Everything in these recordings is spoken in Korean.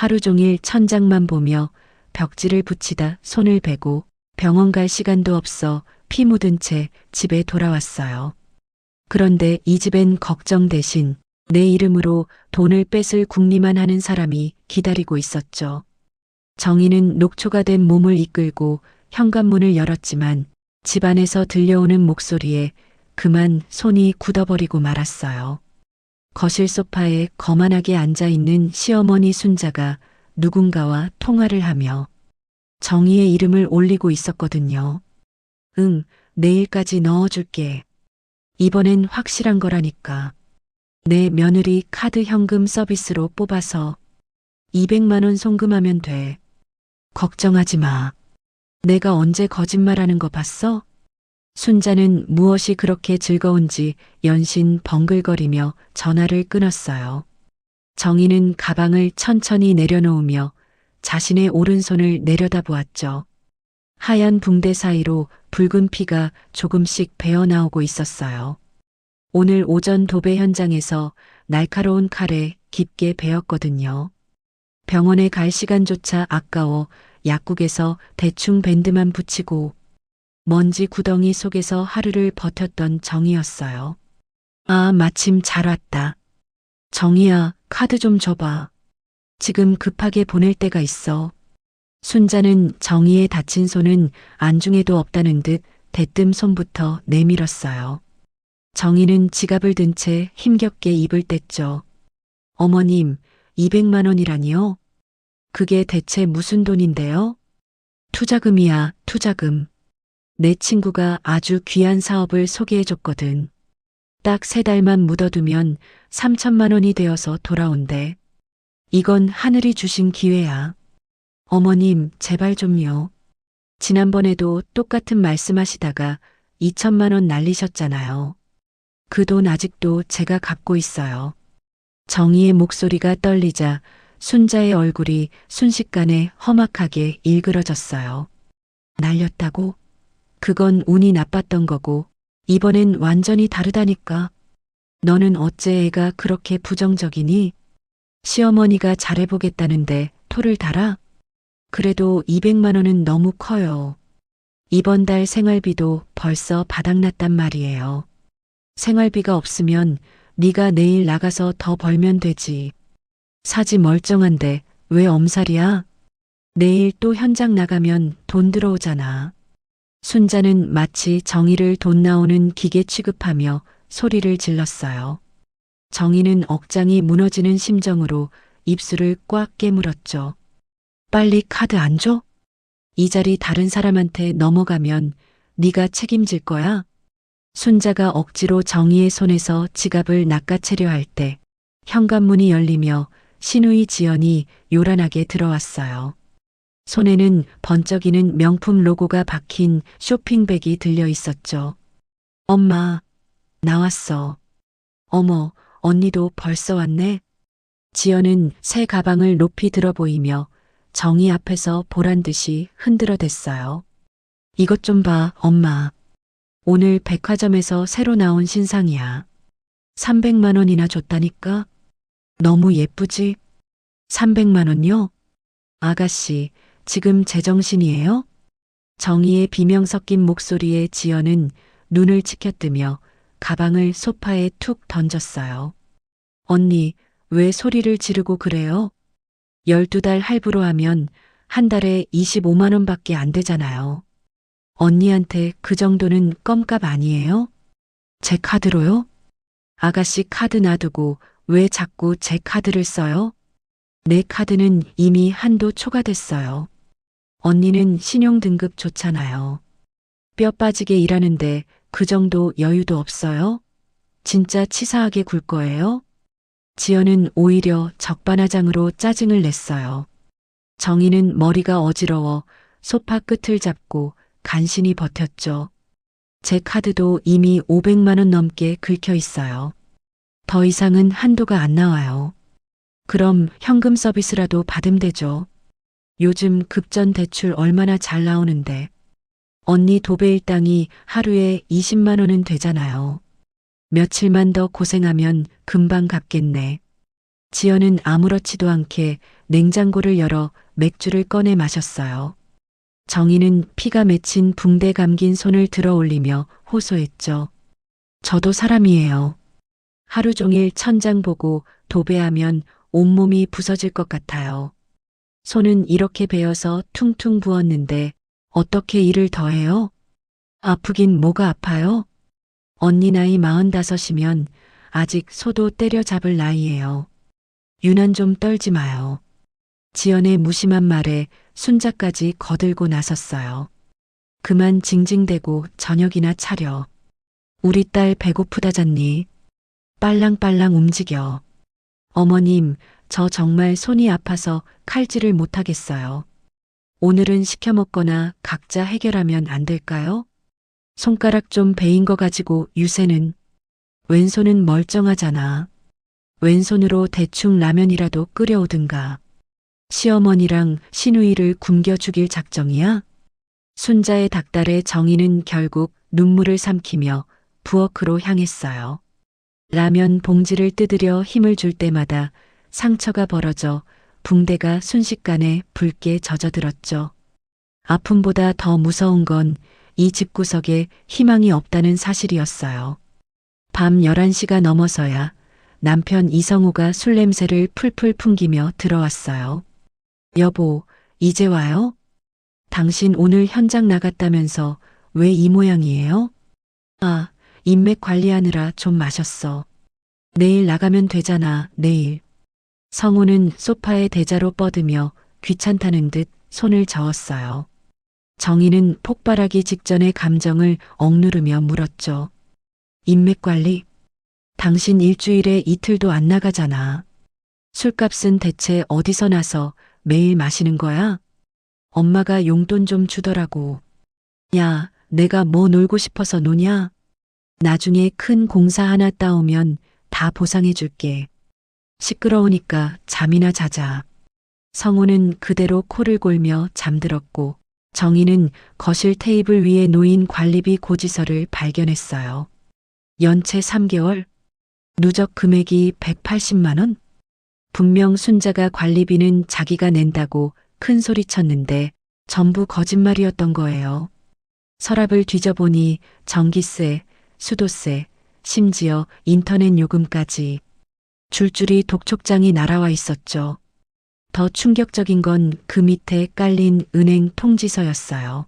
하루 종일 천장만 보며 벽지를 붙이다 손을 베고 병원 갈 시간도 없어 피 묻은 채 집에 돌아왔어요. 그런데 이 집엔 걱정 대신 내 이름으로 돈을 뺏을 궁리만 하는 사람이 기다리고 있었죠. 정희는 녹초가 된 몸을 이끌고 현관문을 열었지만 집안에서 들려오는 목소리에 그만 손이 굳어버리고 말았어요. 거실 소파에 거만하게 앉아있는 시어머니 순자가 누군가와 통화를 하며 정희의 이름을 올리고 있었거든요. 응, 내일까지 넣어줄게. 이번엔 확실한 거라니까. 내 며느리 카드 현금 서비스로 뽑아서 200만 원 송금하면 돼. 걱정하지 마. 내가 언제 거짓말하는 거 봤어? 순자는 무엇이 그렇게 즐거운지 연신 벙글거리며 전화를 끊었어요. 정희는 가방을 천천히 내려놓으며 자신의 오른손을 내려다보았죠. 하얀 붕대 사이로 붉은 피가 조금씩 배어나오고 있었어요. 오늘 오전 도배 현장에서 날카로운 칼에 깊게 베었거든요. 병원에 갈 시간조차 아까워 약국에서 대충 밴드만 붙이고 먼지 구덩이 속에서 하루를 버텼던 정희였어요. 아, 마침 잘 왔다. 정희야, 카드 좀 줘봐. 지금 급하게 보낼 때가 있어. 순자는 정희의 다친 손은 안중에도 없다는 듯 대뜸 손부터 내밀었어요. 정희는 지갑을 든 채 힘겹게 입을 뗐죠. 어머님, 200만 원이라니요? 그게 대체 무슨 돈인데요? 투자금이야, 투자금. 내 친구가 아주 귀한 사업을 소개해줬거든. 딱 3달만 묻어두면 3천만 원이 되어서 돌아온대. 이건 하늘이 주신 기회야. 어머님, 제발 좀요. 지난번에도 똑같은 말씀하시다가 2천만 원 날리셨잖아요. 그 돈 아직도 제가 갖고 있어요. 정희의 목소리가 떨리자 순자의 얼굴이 순식간에 험악하게 일그러졌어요. 날렸다고? 그건 운이 나빴던 거고 이번엔 완전히 다르다니까. 너는 어째 애가 그렇게 부정적이니? 시어머니가 잘해보겠다는데 토를 달아? 그래도 200만 원은 너무 커요. 이번 달 생활비도 벌써 바닥났단 말이에요. 생활비가 없으면 네가 내일 나가서 더 벌면 되지. 사지 멀쩡한데 왜 엄살이야? 내일 또 현장 나가면 돈 들어오잖아. 순자는 마치 정희를 돈 나오는 기계 취급하며 소리를 질렀어요. 정희는 억장이 무너지는 심정으로 입술을 꽉 깨물었죠. 빨리 카드 안 줘? 이 자리 다른 사람한테 넘어가면 네가 책임질 거야? 순자가 억지로 정희의 손에서 지갑을 낚아채려 할 때 현관문이 열리며 신우이 지연이 요란하게 들어왔어요. 손에는 번쩍이는 명품 로고가 박힌 쇼핑백이 들려 있었죠. 엄마, 나왔어. 어머, 언니도 벌써 왔네. 지연은 새 가방을 높이 들어 보이며 정희 앞에서 보란 듯이 흔들어댔어요. 이것 좀 봐, 엄마. 오늘 백화점에서 새로 나온 신상이야. 300만 원이나 줬다니까? 너무 예쁘지? 300만 원요? 아가씨, 지금 제정신이에요? 정희의 비명 섞인 목소리에 지연은 눈을 치켜뜨며 가방을 소파에 툭 던졌어요. 언니, 왜 소리를 지르고 그래요? 12달 할부로 하면 한 달에 25만 원밖에 안 되잖아요. 언니한테 그 정도는 껌값 아니에요? 제 카드로요? 아가씨 카드 놔두고 왜 자꾸 제 카드를 써요? 내 카드는 이미 한도 초과됐어요. 언니는 신용 등급 좋잖아요. 뼈 빠지게 일하는데 그 정도 여유도 없어요? 진짜 치사하게 굴 거예요? 지연은 오히려 적반하장으로 짜증을 냈어요. 정희는 머리가 어지러워 소파 끝을 잡고 간신히 버텼죠. 제 카드도 이미 500만 원 넘게 긁혀 있어요. 더 이상은 한도가 안 나와요. 그럼 현금 서비스라도 받으면 되죠. 요즘 급전 대출 얼마나 잘 나오는데. 언니 도배 일당이 하루에 20만 원은 되잖아요. 며칠만 더 고생하면 금방 갚겠네. 지연은 아무렇지도 않게 냉장고를 열어 맥주를 꺼내 마셨어요. 정희는 피가 맺힌 붕대 감긴 손을 들어 올리며 호소했죠. 저도 사람이에요. 하루 종일 천장 보고 도배하면 온몸이 부서질 것 같아요. 손은 이렇게 베어서 퉁퉁 부었는데 어떻게 일을 더 해요? 아프긴 뭐가 아파요? 언니 나이 45이면 아직 소도 때려잡을 나이예요. 유난 좀 떨지 마요. 지연의 무심한 말에 순자까지 거들고 나섰어요. 그만 징징대고 저녁이나 차려. 우리 딸 배고프다잖니. 빨랑빨랑 움직여. 어머님, 저 정말 손이 아파서 칼질을 못하겠어요. 오늘은 시켜 먹거나 각자 해결하면 안 될까요? 손가락 좀 베인 거 가지고 유세는. 왼손은 멀쩡하잖아. 왼손으로 대충 라면이라도 끓여오든가. 시어머니랑 시누이를 굶겨 죽일 작정이야? 순자의 닭달에 정희는 결국 눈물을 삼키며 부엌으로 향했어요. 라면 봉지를 뜯으려 힘을 줄 때마다 상처가 벌어져 붕대가 순식간에 붉게 젖어들었죠. 아픔보다 더 무서운 건 이 집구석에 희망이 없다는 사실이었어요. 밤 11시가 넘어서야 남편 이성우가 술 냄새를 풀풀 풍기며 들어왔어요. 여보, 이제 와요? 당신 오늘 현장 나갔다면서 왜 이 모양이에요? 아, 인맥 관리하느라 좀 마셨어. 내일 나가면 되잖아, 내일. 성우는 소파에 대자로 뻗으며 귀찮다는 듯 손을 저었어요. 정희는 폭발하기 직전의 감정을 억누르며 물었죠. 인맥 관리? 당신 일주일에 이틀도 안 나가잖아. 술값은 대체 어디서 나서 매일 마시는 거야? 엄마가 용돈 좀 주더라고. 야, 내가 뭐 놀고 싶어서 노냐? 나중에 큰 공사 하나 따오면 다 보상해 줄게. 시끄러우니까 잠이나 자자. 성우는 그대로 코를 골며 잠들었고 정희는 거실 테이블 위에 놓인 관리비 고지서를 발견했어요. 연체 3개월? 누적 금액이 180만 원? 분명 순자가 관리비는 자기가 낸다고 큰 소리 쳤는데 전부 거짓말이었던 거예요. 서랍을 뒤져보니 전기세, 수도세, 심지어 인터넷 요금까지 줄줄이 독촉장이 날아와 있었죠. 더 충격적인 건 그 밑에 깔린 은행 통지서였어요.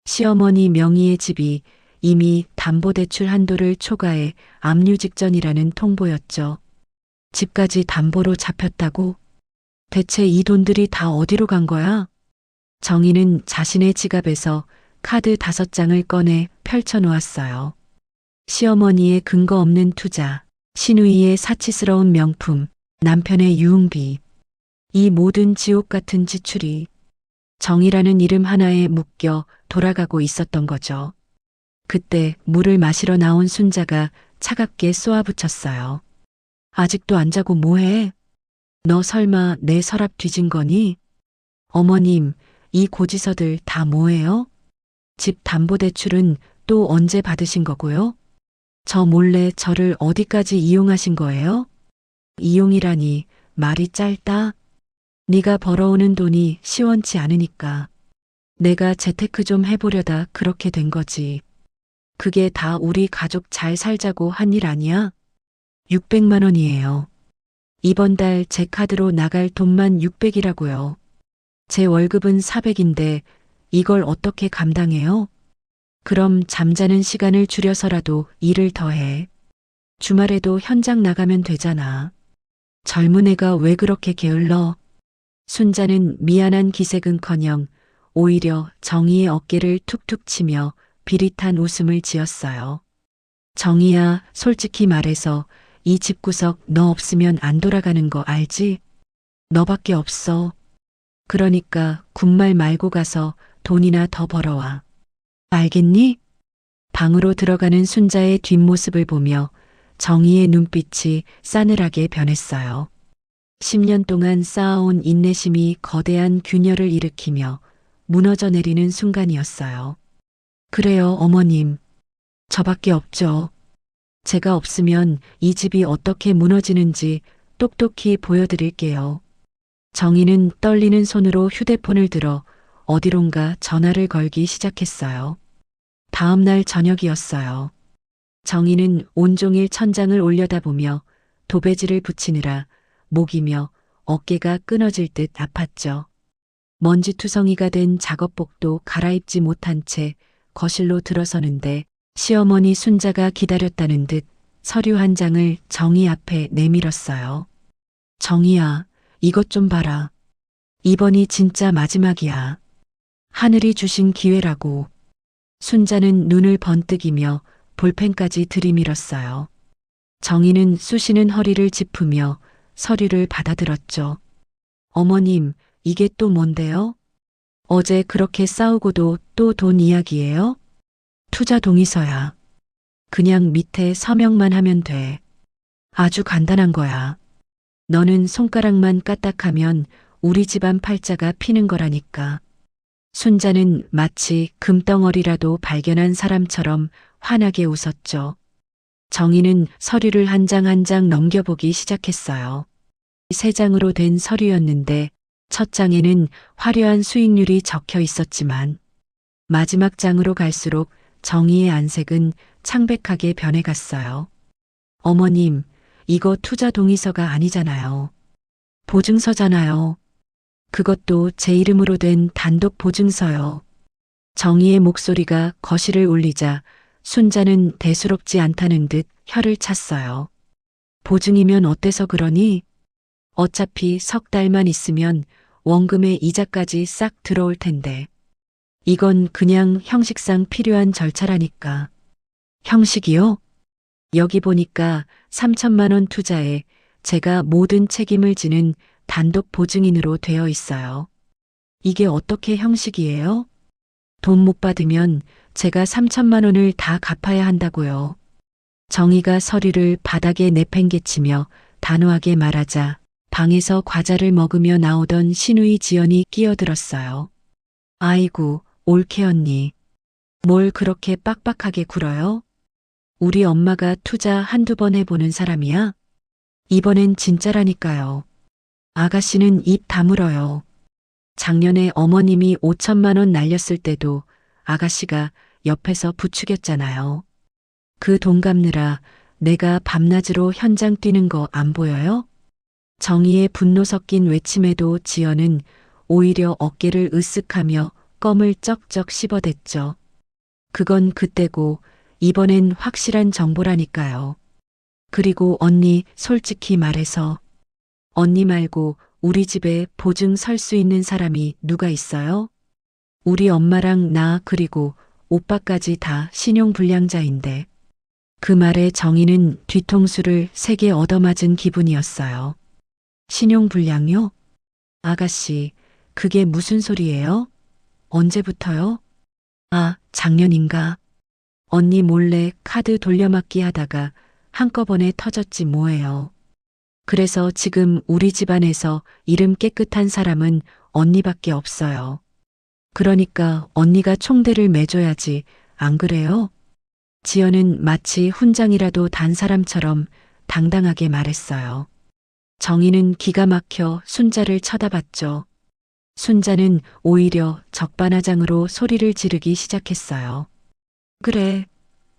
시어머니 명의의 집이 이미 담보대출 한도를 초과해 압류 직전이라는 통보였죠. 집까지 담보로 잡혔다고? 대체 이 돈들이 다 어디로 간 거야? 정희는 자신의 지갑에서 카드 5장을 꺼내 펼쳐놓았어요. 시어머니의 근거 없는 투자, 시누이의 사치스러운 명품, 남편의 유흥비. 이 모든 지옥 같은 지출이 정이라는 이름 하나에 묶여 돌아가고 있었던 거죠. 그때 물을 마시러 나온 순자가 차갑게 쏘아붙였어요. 아직도 안 자고 뭐해? 너 설마 내 서랍 뒤진 거니? 어머님, 이 고지서들 다 뭐예요? 집 담보대출은 또 언제 받으신 거고요? 저 몰래 저를 어디까지 이용하신 거예요? 이용이라니 말이 짧다. 네가 벌어오는 돈이 시원치 않으니까. 내가 재테크 좀 해보려다 그렇게 된 거지. 그게 다 우리 가족 잘 살자고 한 일 아니야? 600만 원이에요. 이번 달 제 카드로 나갈 돈만 600이라고요. 제 월급은 400인데 이걸 어떻게 감당해요? 그럼 잠자는 시간을 줄여서라도 일을 더 해. 주말에도 현장 나가면 되잖아. 젊은 애가 왜 그렇게 게을러? 순자는 미안한 기색은커녕 오히려 정희의 어깨를 툭툭 치며 비릿한 웃음을 지었어요. 정희야, 솔직히 말해서 이 집구석 너 없으면 안 돌아가는 거 알지? 너밖에 없어. 그러니까 군말 말고 가서 돈이나 더 벌어와. 알겠니? 방으로 들어가는 순자의 뒷모습을 보며 정희의 눈빛이 싸늘하게 변했어요. 10년 동안 쌓아온 인내심이 거대한 균열을 일으키며 무너져 내리는 순간이었어요. 그래요, 어머님. 저밖에 없죠. 제가 없으면 이 집이 어떻게 무너지는지 똑똑히 보여드릴게요. 정희는 떨리는 손으로 휴대폰을 들어 어디론가 전화를 걸기 시작했어요. 다음 날 저녁이었어요. 정희는 온종일 천장을 올려다보며 도배지를 붙이느라 목이며 어깨가 끊어질 듯 아팠죠. 먼지투성이가 된 작업복도 갈아입지 못한 채 거실로 들어서는데 시어머니 순자가 기다렸다는 듯 서류 한 장을 정희 앞에 내밀었어요. 정희야, 이것 좀 봐라. 이번이 진짜 마지막이야. 하늘이 주신 기회라고. 순자는 눈을 번뜩이며 볼펜까지 들이밀었어요. 정희는 쑤시는 허리를 짚으며 서류를 받아들었죠. 어머님, 이게 또 뭔데요? 어제 그렇게 싸우고도 또 돈 이야기예요? 투자 동의서야. 그냥 밑에 서명만 하면 돼. 아주 간단한 거야. 너는 손가락만 까딱하면 우리 집안 팔자가 피는 거라니까. 순자는 마치 금덩어리라도 발견한 사람처럼 환하게 웃었죠. 정희는 서류를 한 장 한 장 넘겨보기 시작했어요. 세 장으로 된 서류였는데 첫 장에는 화려한 수익률이 적혀 있었지만 마지막 장으로 갈수록 정희의 안색은 창백하게 변해갔어요. 어머님, 이거 투자 동의서가 아니잖아요. 보증서잖아요. 그것도 제 이름으로 된 단독 보증서요. 정희의 목소리가 거실을 울리자 순자는 대수롭지 않다는 듯 혀를 찼어요. 보증이면 어때서 그러니? 어차피 석 달만 있으면 원금의 이자까지 싹 들어올 텐데. 이건 그냥 형식상 필요한 절차라니까. 형식이요? 여기 보니까 3천만 원 투자에 제가 모든 책임을 지는 단독 보증인으로 되어 있어요. 이게 어떻게 형식이에요? 돈 못 받으면 제가 3천만 원을 다 갚아야 한다고요. 정희가 서류를 바닥에 내팽개치며 단호하게 말하자 방에서 과자를 먹으며 나오던 시누이 지연이 끼어들었어요. 아이고, 올케 언니. 뭘 그렇게 빡빡하게 굴어요? 우리 엄마가 투자 한두 번 해보는 사람이야? 이번엔 진짜라니까요. 아가씨는 입 다물어요. 작년에 어머님이 5천만 원 날렸을 때도 아가씨가 옆에서 부추겼잖아요. 그 돈 갚느라 내가 밤낮으로 현장 뛰는 거 안 보여요? 정희의 분노 섞인 외침에도 지연은 오히려 어깨를 으쓱하며 껌을 쩍쩍 씹어댔죠. 그건 그때고 이번엔 확실한 정보라니까요. 그리고 언니 솔직히 말해서 언니 말고 우리 집에 보증 설 수 있는 사람이 누가 있어요? 우리 엄마랑 나 그리고 오빠까지 다 신용불량자인데. 그 말에 정희는 뒤통수를 세게 얻어맞은 기분이었어요. 신용불량요? 아가씨, 그게 무슨 소리예요? 언제부터요? 아, 작년인가? 언니 몰래 카드 돌려막기 하다가 한꺼번에 터졌지 뭐예요. 그래서 지금 우리 집안에서 이름 깨끗한 사람은 언니밖에 없어요. 그러니까 언니가 총대를 매줘야지, 안 그래요? 지연은 마치 훈장이라도 단 사람처럼 당당하게 말했어요. 정희는 기가 막혀 순자를 쳐다봤죠. 순자는 오히려 적반하장으로 소리를 지르기 시작했어요. 그래,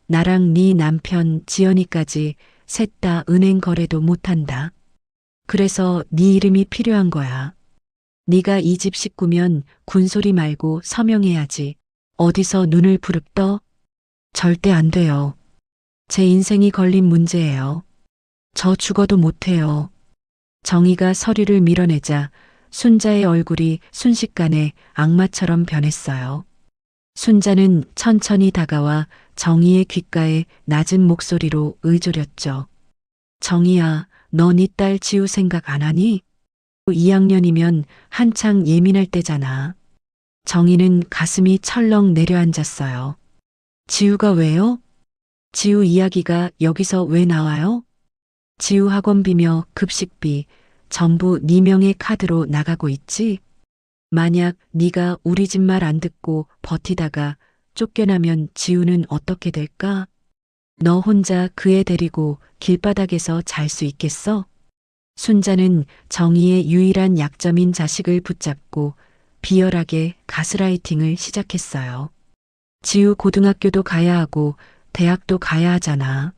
나랑 네 남편 지연이까지 셋 다 은행 거래도 못한다. 그래서 네 이름이 필요한 거야. 네가 이 집 식구면 군소리 말고 서명해야지. 어디서 눈을 부릅떠? 절대 안 돼요. 제 인생이 걸린 문제예요. 저 죽어도 못해요. 정희가 서류를 밀어내자 순자의 얼굴이 순식간에 악마처럼 변했어요. 순자는 천천히 다가와 정희의 귓가에 낮은 목소리로 의조렸죠. 정희야, 너 네 딸 지우 생각 안 하니? 2학년이면 한창 예민할 때잖아. 정희는 가슴이 철렁 내려앉았어요. 지우가 왜요? 지우 이야기가 여기서 왜 나와요? 지우 학원비며 급식비 전부 네 명의 카드로 나가고 있지? 만약 네가 우리 집 말 안 듣고 버티다가 쫓겨나면 지우는 어떻게 될까? 너 혼자 그 애 데리고 길바닥에서 잘 수 있겠어? 순자는 정희의 유일한 약점인 자식을 붙잡고 비열하게 가스라이팅을 시작했어요. 지우 고등학교도 가야 하고 대학도 가야 하잖아.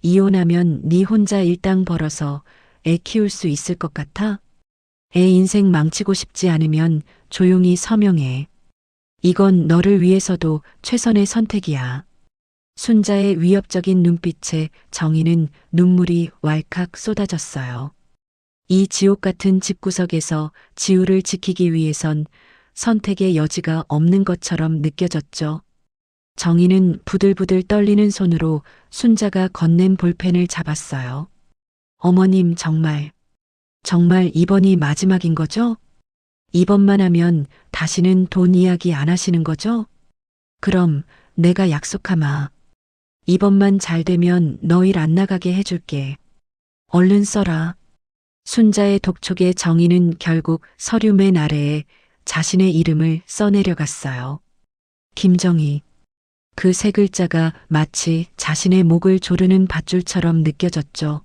이혼하면 네 혼자 일당 벌어서 애 키울 수 있을 것 같아? 애 인생 망치고 싶지 않으면 조용히 서명해. 이건 너를 위해서도 최선의 선택이야. 순자의 위협적인 눈빛에 정희는 눈물이 왈칵 쏟아졌어요. 이 지옥 같은 집구석에서 지우를 지키기 위해선 선택의 여지가 없는 것처럼 느껴졌죠. 정희는 부들부들 떨리는 손으로 순자가 건넨 볼펜을 잡았어요. 어머님 정말 이번이 마지막인 거죠? 이번만 하면 다시는 돈 이야기 안 하시는 거죠? 그럼 내가 약속하마. 이번만 잘 되면 너 일 안 나가게 해줄게. 얼른 써라. 순자의 독촉에 정희는 결국 서류 맨 아래에 자신의 이름을 써내려갔어요. 김정희. 그 세 글자가 마치 자신의 목을 조르는 밧줄처럼 느껴졌죠.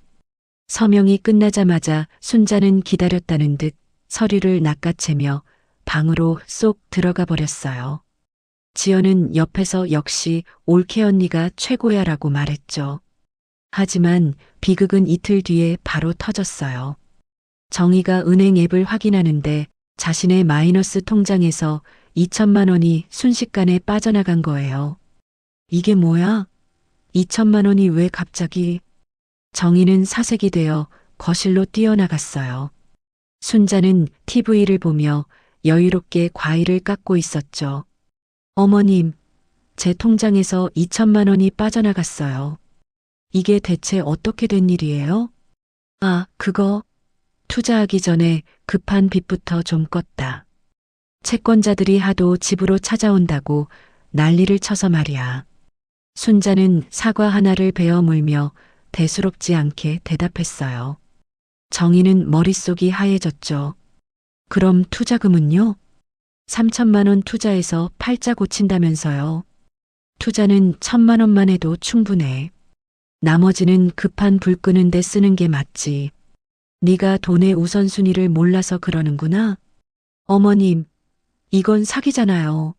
서명이 끝나자마자 순자는 기다렸다는 듯 서류를 낚아채며 방으로 쏙 들어가 버렸어요. 지연은 옆에서 역시 올케 언니가 최고야라고 말했죠. 하지만 비극은 이틀 뒤에 바로 터졌어요. 정희가 은행 앱을 확인하는데 자신의 마이너스 통장에서 2천만 원이 순식간에 빠져나간 거예요. 이게 뭐야? 2천만 원이 왜 갑자기? 정희는 사색이 되어 거실로 뛰어나갔어요. 순자는 TV를 보며 여유롭게 과일을 깎고 있었죠. 어머님, 제 통장에서 2천만 원이 빠져나갔어요. 이게 대체 어떻게 된 일이에요? 아, 그거. 투자하기 전에 급한 빚부터 좀 껐다. 채권자들이 하도 집으로 찾아온다고 난리를 쳐서 말이야. 순자는 사과 하나를 베어 물며 대수롭지 않게 대답했어요. 정희는 머릿속이 하얘졌죠. 그럼 투자금은요? 3천만 원 투자해서 팔자 고친다면서요. 투자는 1,000만 원만 해도 충분해. 나머지는 급한 불 끄는 데 쓰는 게 맞지. 네가 돈의 우선순위를 몰라서 그러는구나. 어머님, 이건 사기잖아요.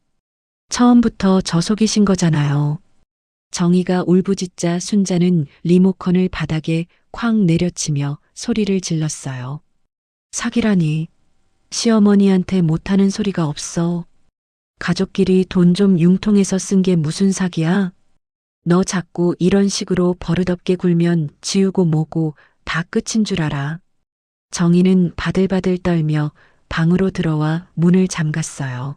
처음부터 저 속이신 거잖아요. 정희가 울부짖자 순자는 리모컨을 바닥에 쾅 내려치며 소리를 질렀어요. 사기라니. 시어머니한테 못하는 소리가 없어. 가족끼리 돈 좀 융통해서 쓴 게 무슨 사기야? 너 자꾸 이런 식으로 버릇없게 굴면 지우고 뭐고 다 끝인 줄 알아. 정희는 바들바들 떨며 방으로 들어와 문을 잠갔어요.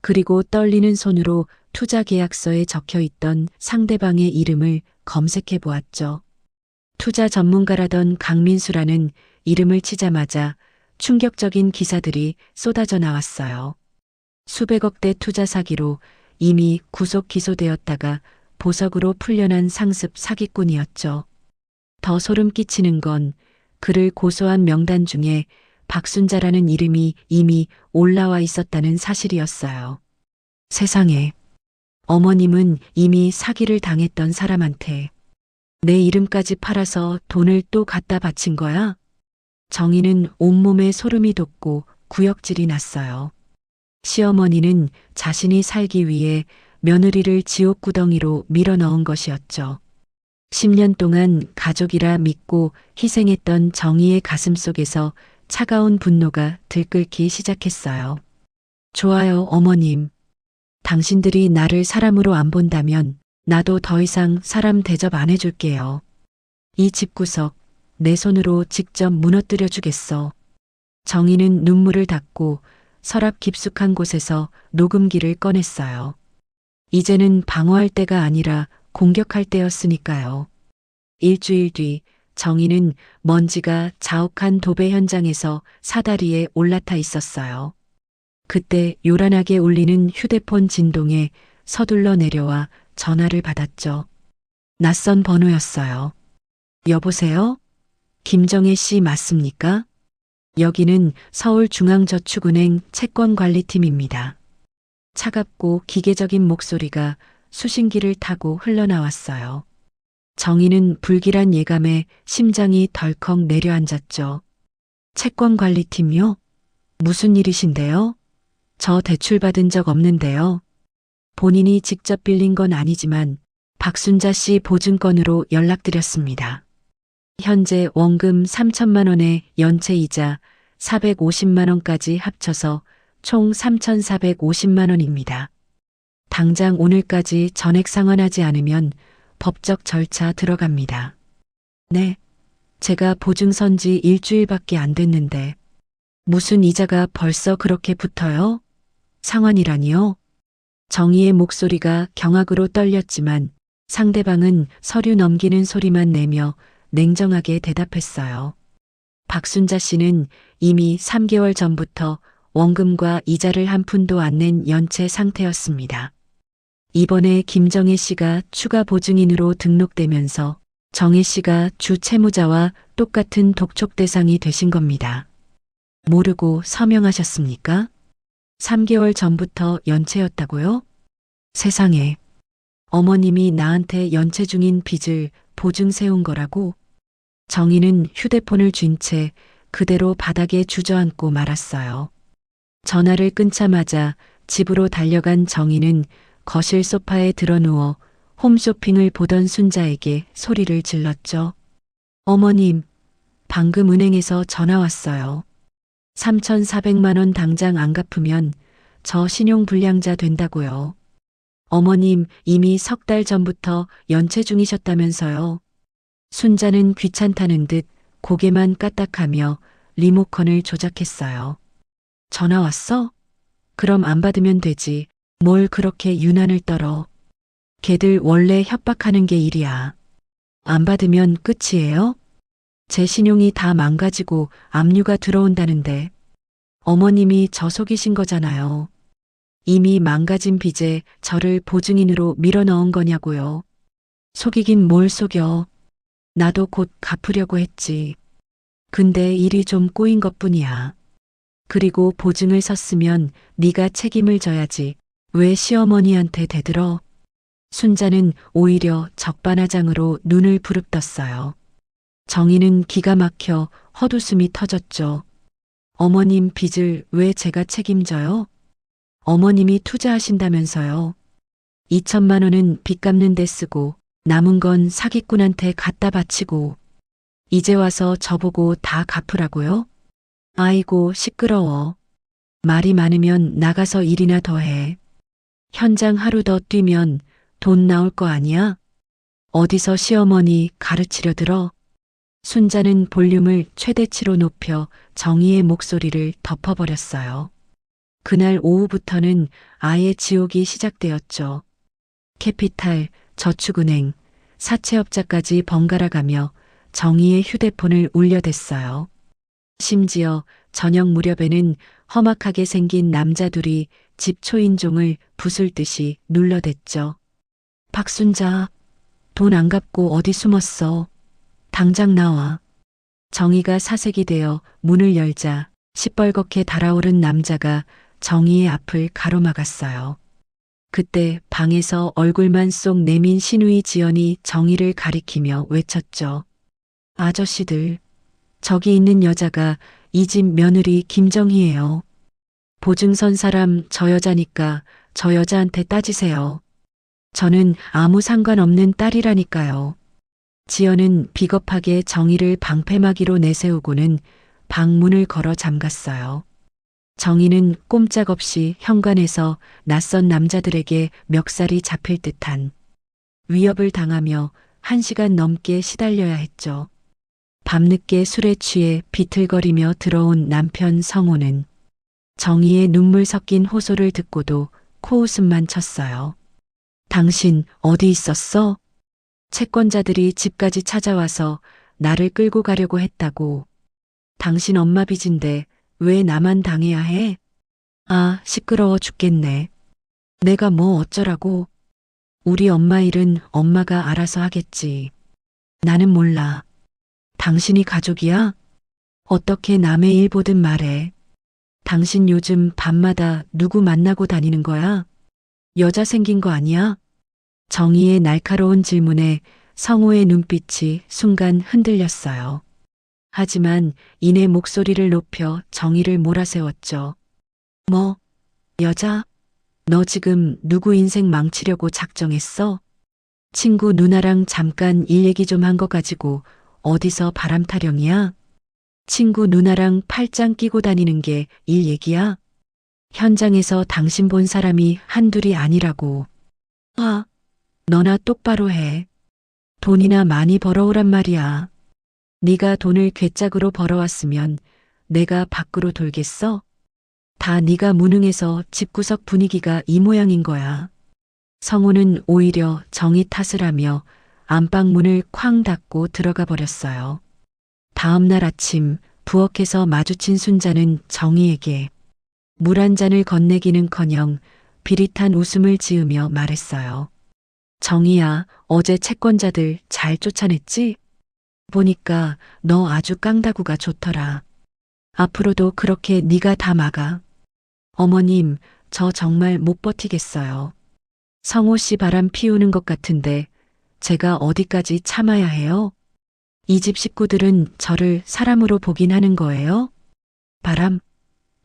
그리고 떨리는 손으로 투자 계약서에 적혀 있던 상대방의 이름을 검색해 보았죠. 투자 전문가라던 강민수라는 이름을 치자마자 충격적인 기사들이 쏟아져 나왔어요. 수백억대 투자 사기로 이미 구속 기소되었다가 보석으로 풀려난 상습 사기꾼이었죠. 더 소름 끼치는 건 그를 고소한 명단 중에 박순자라는 이름이 이미 올라와 있었다는 사실이었어요. 세상에, 어머님은 이미 사기를 당했던 사람한테 내 이름까지 팔아서 돈을 또 갖다 바친 거야? 정희는 온몸에 소름이 돋고 구역질이 났어요. 시어머니는 자신이 살기 위해 며느리를 지옥 구덩이로 밀어 넣은 것이었죠. 10년 동안 가족이라 믿고 희생했던 정희의 가슴 속에서 차가운 분노가 들끓기 시작했어요. 좋아요, 어머님. 당신들이 나를 사람으로 안 본다면 나도 더 이상 사람 대접 안 해줄게요. 이 집구석 내 손으로 직접 무너뜨려 주겠어. 정희는 눈물을 닦고 서랍 깊숙한 곳에서 녹음기를 꺼냈어요. 이제는 방어할 때가 아니라 공격할 때였으니까요. 일주일 뒤 정희는 먼지가 자욱한 도배 현장에서 사다리에 올라타 있었어요. 그때 요란하게 울리는 휴대폰 진동에 서둘러 내려와 전화를 받았죠. 낯선 번호였어요. 여보세요? 김정혜 씨 맞습니까? 여기는 서울중앙저축은행 채권관리팀입니다. 차갑고 기계적인 목소리가 수신기를 타고 흘러나왔어요. 정희는 불길한 예감에 심장이 덜컥 내려앉았죠. 채권관리팀요? 무슨 일이신데요? 저 대출 받은 적 없는데요. 본인이 직접 빌린 건 아니지만 박순자 씨 보증건으로 연락드렸습니다. 현재 원금 3천만 원에 연체이자 450만 원까지 합쳐서 총 3,450만 원입니다. 당장 오늘까지 전액 상환하지 않으면 법적 절차 들어갑니다. 네, 제가 보증 선 지 일주일밖에 안 됐는데 무슨 이자가 벌써 그렇게 붙어요? 상환이라니요? 정희의 목소리가 경악으로 떨렸지만 상대방은 서류 넘기는 소리만 내며 냉정하게 대답했어요. 박순자 씨는 이미 3개월 전부터 원금과 이자를 한 푼도 안 낸 연체 상태였습니다. 이번에 김정혜 씨가 추가 보증인으로 등록되면서 정혜 씨가 주 채무자와 똑같은 독촉 대상이 되신 겁니다. 모르고 서명하셨습니까? 3개월 전부터 연체였다고요? 세상에. 어머님이 나한테 연체 중인 빚을 보증 세운 거라고? 정희는 휴대폰을 쥔 채 그대로 바닥에 주저앉고 말았어요. 전화를 끊자마자 집으로 달려간 정희는 거실 소파에 드러누워 홈쇼핑을 보던 순자에게 소리를 질렀죠. 어머님, 방금 은행에서 전화 왔어요. 3,400만 원 당장 안 갚으면 저 신용불량자 된다고요. 어머님 이미 3달 전부터 연체 중이셨다면서요. 순자는 귀찮다는 듯 고개만 까딱하며 리모컨을 조작했어요. 전화 왔어? 그럼 안 받으면 되지. 뭘 그렇게 유난을 떨어. 걔들 원래 협박하는 게 일이야. 안 받으면 끝이에요? 제 신용이 다 망가지고 압류가 들어온다는데 어머님이 저 속이신 거잖아요. 이미 망가진 빚에 저를 보증인으로 밀어넣은 거냐고요. 속이긴 뭘 속여. 나도 곧 갚으려고 했지. 근데 일이 좀 꼬인 것뿐이야. 그리고 보증을 섰으면 네가 책임을 져야지. 왜 시어머니한테 대들어? 순자는 오히려 적반하장으로 눈을 부릅떴어요. 정희는 기가 막혀 헛웃음이 터졌죠. 어머님 빚을 왜 제가 책임져요? 어머님이 투자하신다면서요. 2천만 원은 빚 갚는 데 쓰고 남은 건 사기꾼한테 갖다 바치고 이제 와서 저보고 다 갚으라고요? 아이고 시끄러워. 말이 많으면 나가서 일이나 더 해. 현장 하루 더 뛰면 돈 나올 거 아니야? 어디서 시어머니 가르치려 들어? 순자는 볼륨을 최대치로 높여 정희의 목소리를 덮어버렸어요. 그날 오후부터는 아예 지옥이 시작되었죠. 캐피탈, 저축은행, 사채업자까지 번갈아가며 정희의 휴대폰을 울려댔어요. 심지어 저녁 무렵에는 험악하게 생긴 남자 둘이 집 초인종을 부술듯이 눌러댔죠. 박순자, 돈 안 갚고 어디 숨었어? 당장 나와. 정희가 사색이 되어 문을 열자 시뻘겋게 달아오른 남자가 정희의 앞을 가로막았어요. 그때 방에서 얼굴만 쏙 내민 시누이 지연이 정희를 가리키며 외쳤죠. 아저씨들, 저기 있는 여자가 이 집 며느리 김정희예요. 보증 선 사람 저 여자니까 저 여자한테 따지세요. 저는 아무 상관없는 딸이라니까요. 지연은 비겁하게 정희를 방패막이로 내세우고는 방문을 걸어 잠갔어요. 정희는 꼼짝없이 현관에서 낯선 남자들에게 멱살이 잡힐 듯한 위협을 당하며 1시간 넘게 시달려야 했죠. 밤늦게 술에 취해 비틀거리며 들어온 남편 성호는 정희의 눈물 섞인 호소를 듣고도 코웃음만 쳤어요. 당신 어디 있었어? 채권자들이 집까지 찾아와서 나를 끌고 가려고 했다고. 당신 엄마 빚인데 왜 나만 당해야 해? 아, 시끄러워 죽겠네. 내가 뭐 어쩌라고. 우리 엄마 일은 엄마가 알아서 하겠지. 나는 몰라. 당신이 가족이야? 어떻게 남의 일 보든 말해. 당신 요즘 밤마다 누구 만나고 다니는 거야? 여자 생긴 거 아니야? 정희의 날카로운 질문에 성호의 눈빛이 순간 흔들렸어요. 하지만 이내 목소리를 높여 정의를 몰아세웠죠. 뭐, 여자? 너 지금 누구 인생 망치려고 작정했어? 친구 누나랑 잠깐 일 얘기 좀 한 거 가지고 어디서 바람 타령이야? 친구 누나랑 팔짱 끼고 다니는 게 일 얘기야? 현장에서 당신 본 사람이 한둘이 아니라고. 아, 너나 똑바로 해. 돈이나 많이 벌어오란 말이야. 네가 돈을 괴짝으로 벌어왔으면 내가 밖으로 돌겠어? 다 네가 무능해서 집구석 분위기가 이 모양인 거야. 성호는 오히려 정의 탓을 하며 안방 문을 쾅 닫고 들어가 버렸어요. 다음 날 아침 부엌에서 마주친 순자는 정의에게 물 한 잔을 건네기는커녕 비릿한 웃음을 지으며 말했어요. 정의야, 어제 채권자들 잘 쫓아냈지? 보니까 너 아주 깡다구가 좋더라. 앞으로도 그렇게 네가 다 막아. 어머님, 저 정말 못 버티겠어요. 성호 씨 바람 피우는 것 같은데 제가 어디까지 참아야 해요? 이 집 식구들은 저를 사람으로 보긴 하는 거예요? 바람,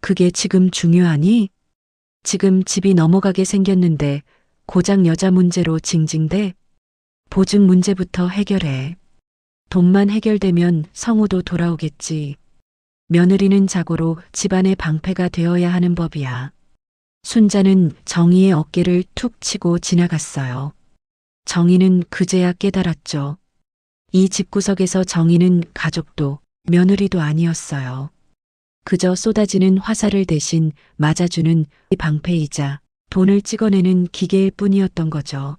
그게 지금 중요하니? 지금 집이 넘어가게 생겼는데 고작 여자 문제로 징징대? 보증 문제부터 해결해. 돈만 해결되면 성호도 돌아오겠지. 며느리는 자고로 집안의 방패가 되어야 하는 법이야. 순자는 정희의 어깨를 툭 치고 지나갔어요. 정희는 그제야 깨달았죠. 이 집구석에서 정희는 가족도 며느리도 아니었어요. 그저 쏟아지는 화살을 대신 맞아주는 방패이자 돈을 찍어내는 기계일 뿐이었던 거죠.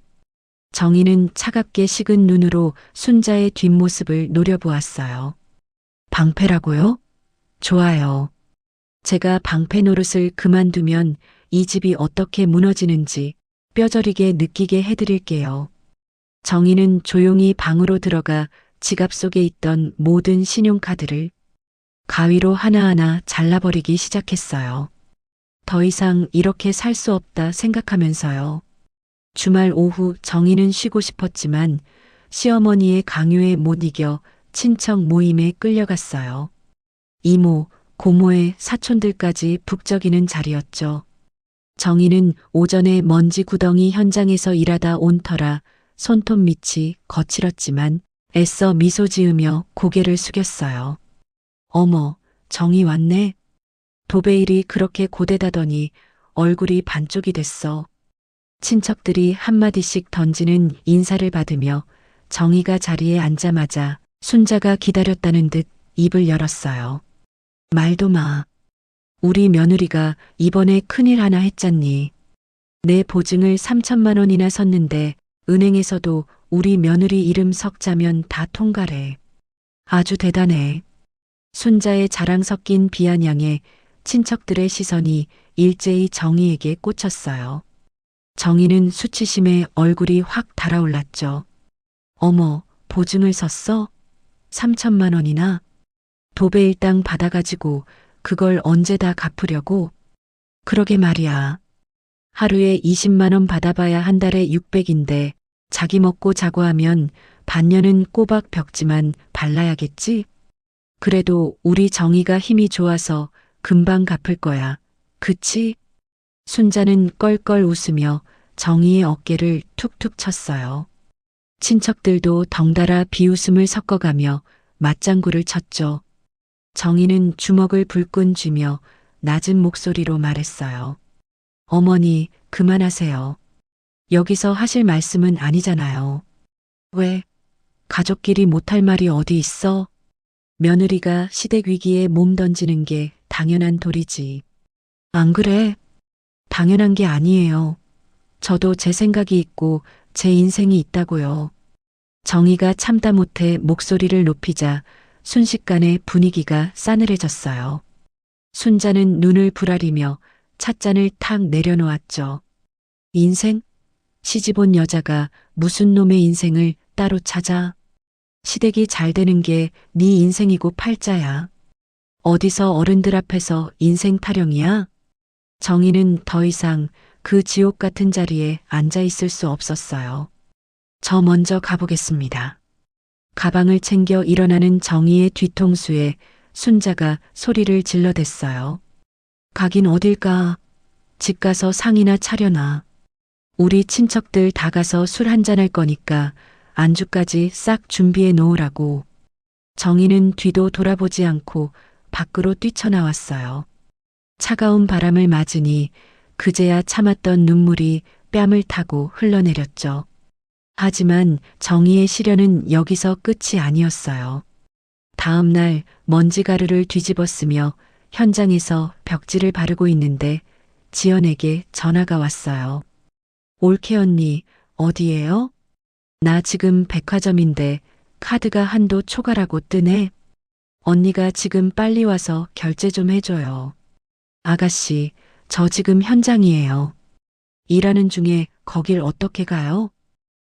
정희는 차갑게 식은 눈으로 순자의 뒷모습을 노려보았어요. 방패라고요? 좋아요. 제가 방패 노릇을 그만두면 이 집이 어떻게 무너지는지 뼈저리게 느끼게 해드릴게요. 정희는 조용히 방으로 들어가 지갑 속에 있던 모든 신용카드를 가위로 하나하나 잘라버리기 시작했어요. 더 이상 이렇게 살 수 없다 생각하면서요. 주말 오후 정희는 쉬고 싶었지만 시어머니의 강요에 못 이겨 친척 모임에 끌려갔어요. 이모, 고모의 사촌들까지 북적이는 자리였죠. 정희는 오전에 먼지 구덩이 현장에서 일하다 온 터라 손톱 밑이 거칠었지만 애써 미소 지으며 고개를 숙였어요. 어머, 정희 왔네. 도배일이 그렇게 고되다더니 얼굴이 반쪽이 됐어. 친척들이 한마디씩 던지는 인사를 받으며 정희가 자리에 앉자마자 순자가 기다렸다는 듯 입을 열었어요. 말도 마. 우리 며느리가 이번에 큰일 하나 했잖니. 내 보증을 3천만 원이나 섰는데 은행에서도 우리 며느리 이름 석자면 다 통과래. 아주 대단해. 순자의 자랑 섞인 비아냥에 친척들의 시선이 일제히 정희에게 꽂혔어요. 정희는 수치심에 얼굴이 확 달아올랐죠. 어머, 보증을 섰어? 3천만 원이나? 도배일 땅 받아가지고 그걸 언제 다 갚으려고? 그러게 말이야. 하루에 20만 원 받아봐야 한 달에 600인데 자기 먹고 자고 하면 반년은 꼬박 벽지만 발라야겠지? 그래도 우리 정희가 힘이 좋아서 금방 갚을 거야. 그치? 순자는 껄껄 웃으며 정희의 어깨를 툭툭 쳤어요. 친척들도 덩달아 비웃음을 섞어가며 맞장구를 쳤죠. 정희는 주먹을 불끈 쥐며 낮은 목소리로 말했어요. 어머니, 그만하세요. 여기서 하실 말씀은 아니잖아요. 왜? 가족끼리 못할 말이 어디 있어? 며느리가 시댁 위기에 몸 던지는 게 당연한 도리지. 안 그래? 당연한 게 아니에요. 저도 제 생각이 있고 제 인생이 있다고요. 정희가 참다 못해 목소리를 높이자 순식간에 분위기가 싸늘해졌어요. 순자는 눈을 부라리며 찻잔을 탁 내려놓았죠. 인생? 시집 온 여자가 무슨 놈의 인생을 따로 찾아? 시댁이 잘 되는 게 네 인생이고 팔자야. 어디서 어른들 앞에서 인생 타령이야? 정희는 더 이상 그 지옥 같은 자리에 앉아 있을 수 없었어요. 저 먼저 가보겠습니다. 가방을 챙겨 일어나는 정희의 뒤통수에 순자가 소리를 질러댔어요. 가긴 어딜까? 집 가서 상이나 차려놔. 우리 친척들 다 가서 술 한잔할 거니까 안주까지 싹 준비해 놓으라고. 정희는 뒤도 돌아보지 않고 밖으로 뛰쳐나왔어요. 차가운 바람을 맞으니 그제야 참았던 눈물이 뺨을 타고 흘러내렸죠. 하지만 정희의 시련은 여기서 끝이 아니었어요. 다음 날 먼지 가루를 뒤집었으며 현장에서 벽지를 바르고 있는데 지연에게 전화가 왔어요. 올케 언니, 어디에요? 나 지금 백화점인데 카드가 한도 초과라고 뜨네. 언니가 지금 빨리 와서 결제 좀 해줘요. 아가씨, 저 지금 현장이에요. 일하는 중에 거길 어떻게 가요?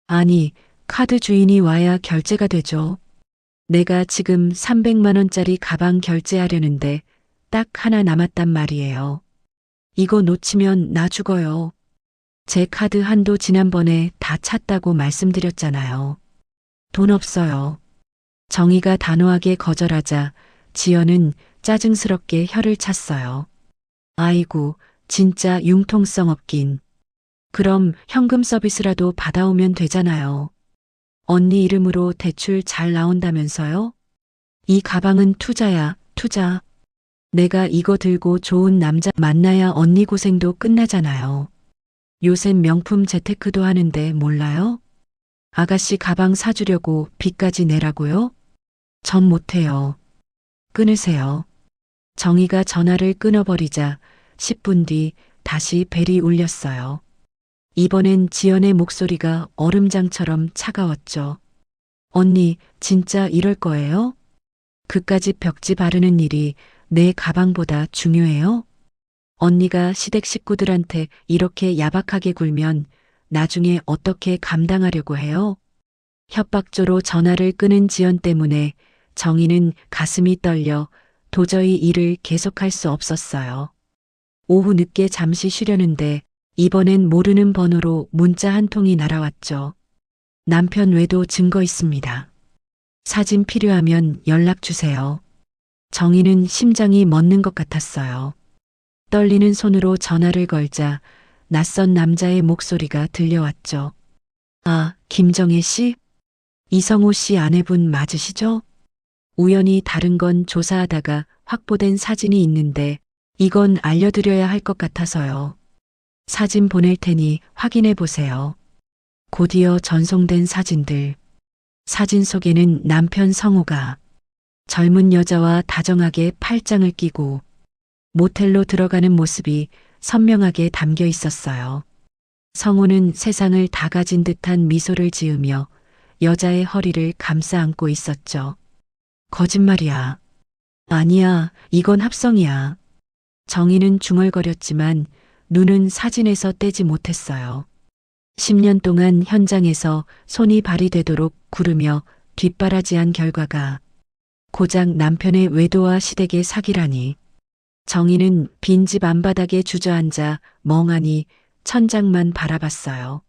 아니, 카드 주인이 와야 결제가 되죠. 내가 지금 300만 원짜리 가방 결제하려는데 딱 하나 남았단 말이에요. 이거 놓치면 나 죽어요. 제 카드 한도 지난번에 다 찼다고 말씀드렸잖아요. 돈 없어요. 정희가 단호하게 거절하자 지연은 짜증스럽게 혀를 찼어요. 아이고, 진짜 융통성 없긴. 그럼 현금 서비스라도 받아오면 되잖아요. 언니 이름으로 대출 잘 나온다면서요? 이 가방은 투자야, 투자. 내가 이거 들고 좋은 남자 만나야 언니 고생도 끝나잖아요. 요샌 명품 재테크도 하는데 몰라요? 아가씨 가방 사주려고 빚까지 내라고요? 전 못해요. 끊으세요. 정희가 전화를 끊어버리자 10분 뒤 다시 벨이 울렸어요. 이번엔 지연의 목소리가 얼음장처럼 차가웠죠. 언니, 진짜 이럴 거예요? 그까지 벽지 바르는 일이 내 가방보다 중요해요? 언니가 시댁 식구들한테 이렇게 야박하게 굴면 나중에 어떻게 감당하려고 해요? 협박조로 전화를 끊은 지연 때문에 정희는 가슴이 떨려 도저히 일을 계속할 수 없었어요. 오후 늦게 잠시 쉬려는데 이번엔 모르는 번호로 문자 한 통이 날아왔죠. 남편 외도 증거 있습니다. 사진 필요하면 연락 주세요. 정희는 심장이 멎는 것 같았어요. 떨리는 손으로 전화를 걸자 낯선 남자의 목소리가 들려왔죠. 아, 김정혜 씨? 이성호 씨 아내분 맞으시죠? 우연히 다른 건 조사하다가 확보된 사진이 있는데 이건 알려드려야 할 것 같아서요. 사진 보낼 테니 확인해 보세요. 곧이어 전송된 사진들. 사진 속에는 남편 성호가 젊은 여자와 다정하게 팔짱을 끼고 모텔로 들어가는 모습이 선명하게 담겨 있었어요. 성호는 세상을 다 가진 듯한 미소를 지으며 여자의 허리를 감싸 안고 있었죠. 거짓말이야. 아니야, 이건 합성이야. 정희는 중얼거렸지만 눈은 사진에서 떼지 못했어요. 10년 동안 현장에서 손이 발이 되도록 구르며 뒷바라지한 결과가 고작 남편의 외도와 시댁의 사기라니. 정희는 빈집 안바닥에 주저앉아 멍하니 천장만 바라봤어요.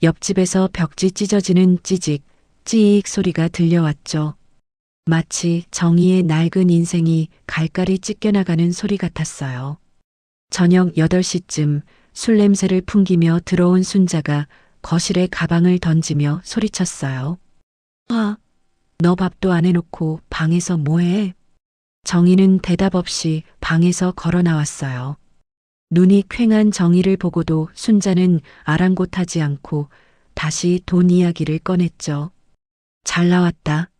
옆집에서 벽지 찢어지는 찌직, 찌익 소리가 들려왔죠. 마치 정희의 낡은 인생이 갈갈이 찢겨나가는 소리 같았어요. 저녁 8시쯤 술 냄새를 풍기며 들어온 순자가 거실에 가방을 던지며 소리쳤어요. 아, 너 밥도 안 해놓고 방에서 뭐해? 정희는 대답 없이 방에서 걸어 나왔어요. 눈이 퀭한 정희를 보고도 순자는 아랑곳하지 않고 다시 돈 이야기를 꺼냈죠. 잘 나왔다.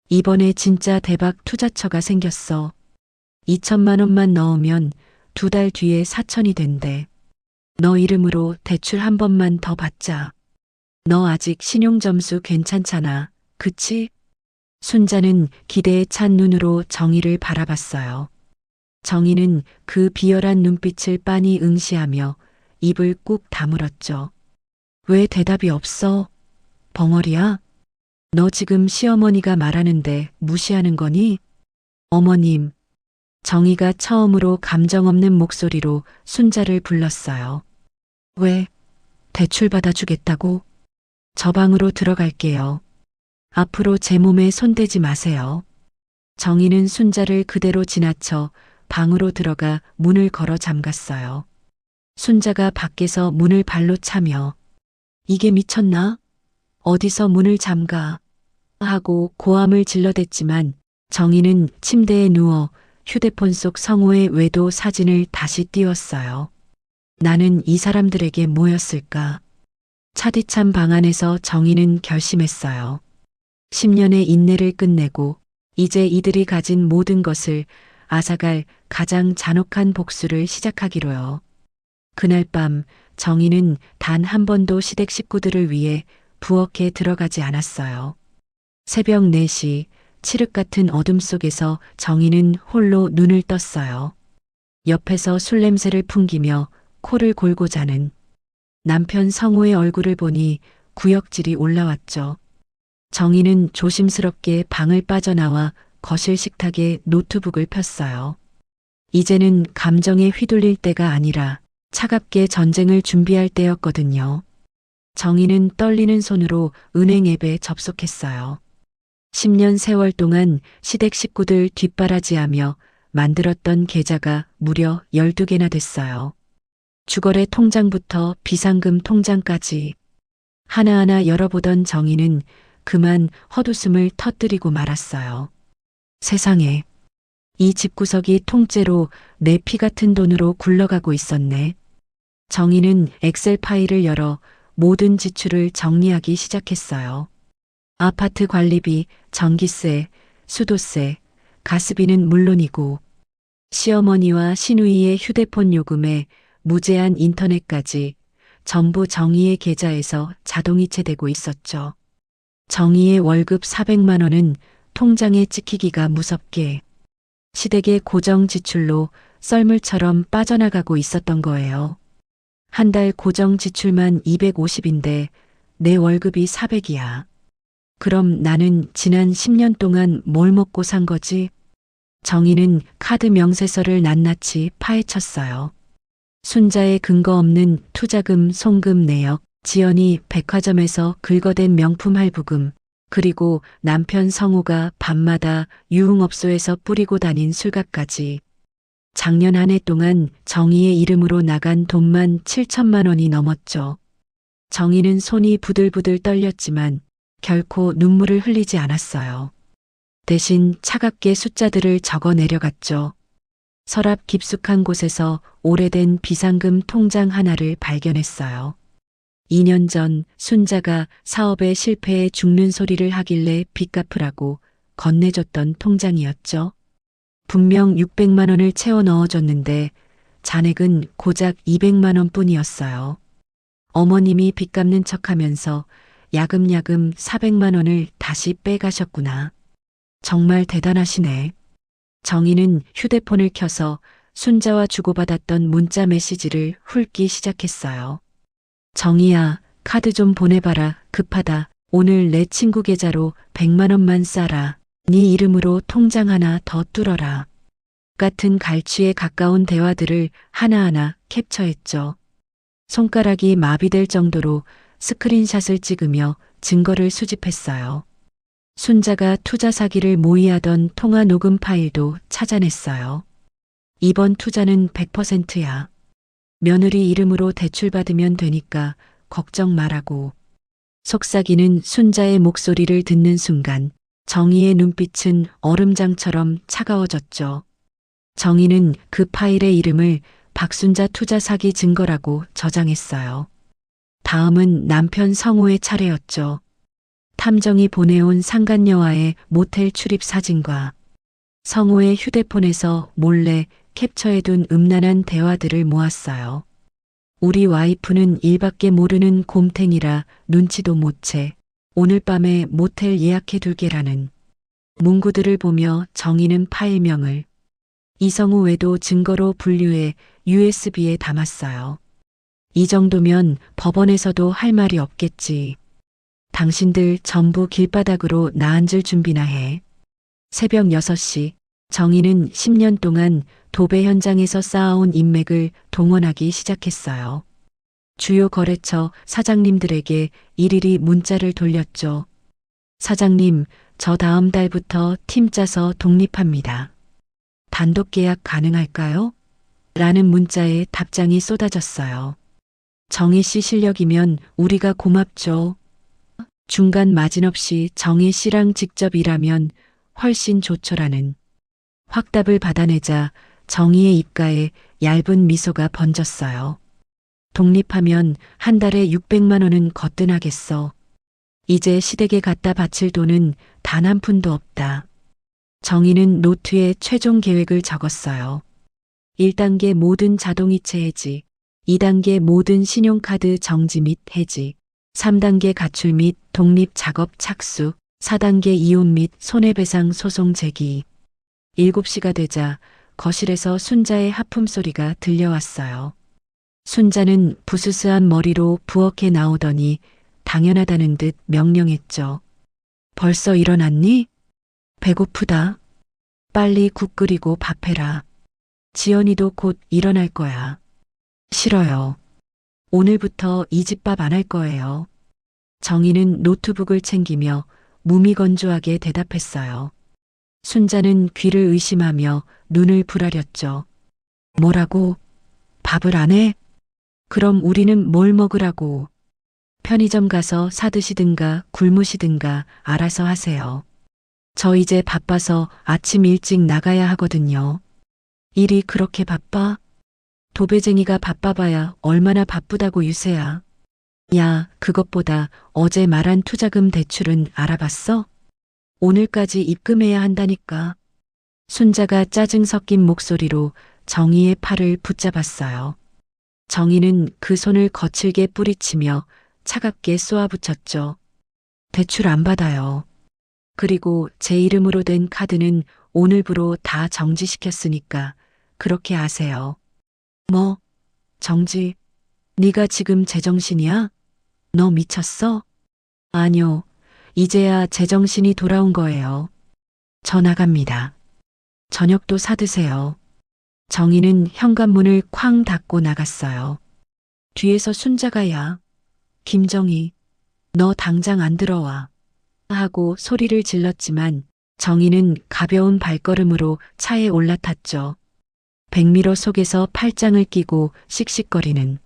이번에 진짜 대박 투자처가 생겼어. 2천만 원만 넣으면 2달 뒤에 4천이 된대. 너 이름으로 대출 한 번만 더 받자. 너 아직 신용점수 괜찮잖아. 그치? 순자는 기대에 찬 눈으로 정희를 바라봤어요. 정희는 그 비열한 눈빛을 빤히 응시하며 입을 꾹 다물었죠. 왜 대답이 없어? 벙어리야? 너 지금 시어머니가 말하는데 무시하는 거니? 어머님. 정희가 처음으로 감정 없는 목소리로 순자를 불렀어요. 왜? 대출 받아주겠다고? 저 방으로 들어갈게요. 앞으로 제 몸에 손대지 마세요. 정희는 순자를 그대로 지나쳐 방으로 들어가 문을 걸어 잠갔어요. 순자가 밖에서 문을 발로 차며 이게 미쳤나? 어디서 문을 잠가? 하고 고함을 질러댔지만 정희는 침대에 누워 휴대폰 속 성우의 외도 사진을 다시 띄웠어요. 나는 이 사람들에게 뭐였을까? 차디찬 방 안에서 정희는 결심했어요. 10년의 인내를 끝내고 이제 이들이 가진 모든 것을 앗아갈 가장 잔혹한 복수를 시작하기로요. 그날 밤 정희는 단 한 번도 시댁 식구들을 위해 부엌에 들어가지 않았어요. 새벽 4시 칠흑 같은 어둠 속에서 정희는 홀로 눈을 떴어요. 옆에서 술 냄새를 풍기며 코를 골고 자는 남편 성우의 얼굴을 보니 구역질이 올라왔죠. 정희는 조심스럽게 방을 빠져나와 거실 식탁에 노트북을 폈어요. 이제는 감정에 휘둘릴 때가 아니라 차갑게 전쟁을 준비할 때였거든요. 정희는 떨리는 손으로 은행 앱에 접속했어요. 10년 세월 동안 시댁 식구들 뒷바라지하며 만들었던 계좌가 무려 12개나 됐어요. 주거래 통장부터 비상금 통장까지 하나하나 열어보던 정희는 그만 헛웃음을 터뜨리고 말았어요. 세상에, 이 집구석이 통째로 내 피 같은 돈으로 굴러가고 있었네. 정희는 엑셀 파일을 열어 모든 지출을 정리하기 시작했어요. 아파트 관리비, 전기세, 수도세, 가스비는 물론이고 시어머니와 시누이의 휴대폰 요금에 무제한 인터넷까지 전부 정희의 계좌에서 자동이체되고 있었죠. 정희의 월급 400만 원은 통장에 찍히기가 무섭게 시댁의 고정 지출로 썰물처럼 빠져나가고 있었던 거예요. 한 달 고정 지출만 250인데 내 월급이 400이야. 그럼 나는 지난 10년 동안 뭘 먹고 산 거지? 정희는 카드 명세서를 낱낱이 파헤쳤어요. 순자의 근거 없는 투자금, 송금 내역, 지연이 백화점에서 긁어댄 명품 할부금, 그리고 남편 성우가 밤마다 유흥업소에서 뿌리고 다닌 술값까지. 작년 한 해 동안 정희의 이름으로 나간 돈만 7천만 원이 넘었죠. 정희는 손이 부들부들 떨렸지만 결코 눈물을 흘리지 않았어요. 대신 차갑게 숫자들을 적어 내려갔죠. 서랍 깊숙한 곳에서 오래된 비상금 통장 하나를 발견했어요. 2년 전 순자가 사업에 실패해 죽는 소리를 하길래 빚 갚으라고 건네줬던 통장이었죠. 분명 600만 원을 채워 넣어줬는데 잔액은 고작 200만 원 뿐이었어요. 어머님이 빚 갚는 척하면서 야금야금 400만 원을 다시 빼가셨구나. 정말 대단하시네. 정희는 휴대폰을 켜서 순자와 주고받았던 문자 메시지를 훑기 시작했어요. 정희야, 카드 좀 보내봐라. 급하다. 오늘 내 친구 계좌로 100만 원만 싸라. 네 이름으로 통장 하나 더 뚫어라. 같은 갈취에 가까운 대화들을 하나하나 캡처했죠. 손가락이 마비될 정도로 스크린샷을 찍으며 증거를 수집했어요. 순자가 투자 사기를 모의하던 통화 녹음 파일도 찾아냈어요. 이번 투자는 100%야. 며느리 이름으로 대출받으면 되니까 걱정 말라고. 속삭이는 순자의 목소리를 듣는 순간 정희의 눈빛은 얼음장처럼 차가워졌죠. 정희는 그 파일의 이름을 박순자 투자 사기 증거라고 저장했어요. 다음은 남편 성우의 차례였죠. 탐정이 보내온 상간녀와의 모텔 출입 사진과 성우의 휴대폰에서 몰래 캡처해둔 음란한 대화들을 모았어요. 우리 와이프는 일밖에 모르는 곰탱이라 눈치도 못 채 오늘 밤에 모텔 예약해둘게라는 문구들을 보며 정희는 파일명을 이성우 외도 증거로 분류해 USB에 담았어요. 이 정도면 법원에서도 할 말이 없겠지. 당신들 전부 길바닥으로 나앉을 준비나 해. 새벽 6시 정희는 10년 동안 도배 현장에서 쌓아온 인맥을 동원하기 시작했어요. 주요 거래처 사장님들에게 일일이 문자를 돌렸죠. 사장님, 저 다음 달부터 팀 짜서 독립합니다. 단독 계약 가능할까요? 라는 문자에 답장이 쏟아졌어요. 정희 씨 실력이면 우리가 고맙죠. 중간 마진 없이 정희 씨랑 직접 일하면 훨씬 좋죠라는 확답을 받아내자 정희의 입가에 얇은 미소가 번졌어요. 독립하면 한 달에 600만 원은 거뜬하겠어. 이제 시댁에 갖다 바칠 돈은 단 한 푼도 없다. 정희는 노트에 최종 계획을 적었어요. 1단계 모든 자동이체 해지, 2단계 모든 신용카드 정지 및 해지, 3단계 가출 및 독립 작업 착수, 4단계 이혼 및 손해배상 소송 제기. 7시가 되자 거실에서 순자의 하품 소리가 들려왔어요. 순자는 부스스한 머리로 부엌에 나오더니 당연하다는 듯 명령했죠. 벌써 일어났니? 배고프다. 빨리 국 끓이고 밥 해라. 지연이도 곧 일어날 거야. 싫어요. 오늘부터 이 집 밥 안 할 거예요. 정희는 노트북을 챙기며 무미건조하게 대답했어요. 순자는 귀를 의심하며 눈을 부라렸죠. 뭐라고? 밥을 안 해? 그럼 우리는 뭘 먹으라고? 편의점 가서 사드시든가 굶으시든가 알아서 하세요. 저 이제 바빠서 아침 일찍 나가야 하거든요. 일이 그렇게 바빠? 도배쟁이가 바빠봐야 얼마나 바쁘다고 유세야. 야, 그것보다 어제 말한 투자금 대출은 알아봤어? 오늘까지 입금해야 한다니까. 순자가 짜증 섞인 목소리로 정희의 팔을 붙잡았어요. 정희는 그 손을 거칠게 뿌리치며 차갑게 쏘아붙였죠. 대출 안 받아요. 그리고 제 이름으로 된 카드는 오늘부로 다 정지시켰으니까 그렇게 아세요. 뭐? 정지? 네가 지금 제정신이야? 너 미쳤어? 아니요. 이제야 제정신이 돌아온 거예요. 저 나갑니다. 저녁도 사드세요. 정희는 현관문을 쾅 닫고 나갔어요. 뒤에서 순자가 야. 김정희, 너 당장 안 들어와. 하고 소리를 질렀지만 정희는 가벼운 발걸음으로 차에 올라탔죠. 백미러 속에서 팔짱을 끼고 씩씩거리는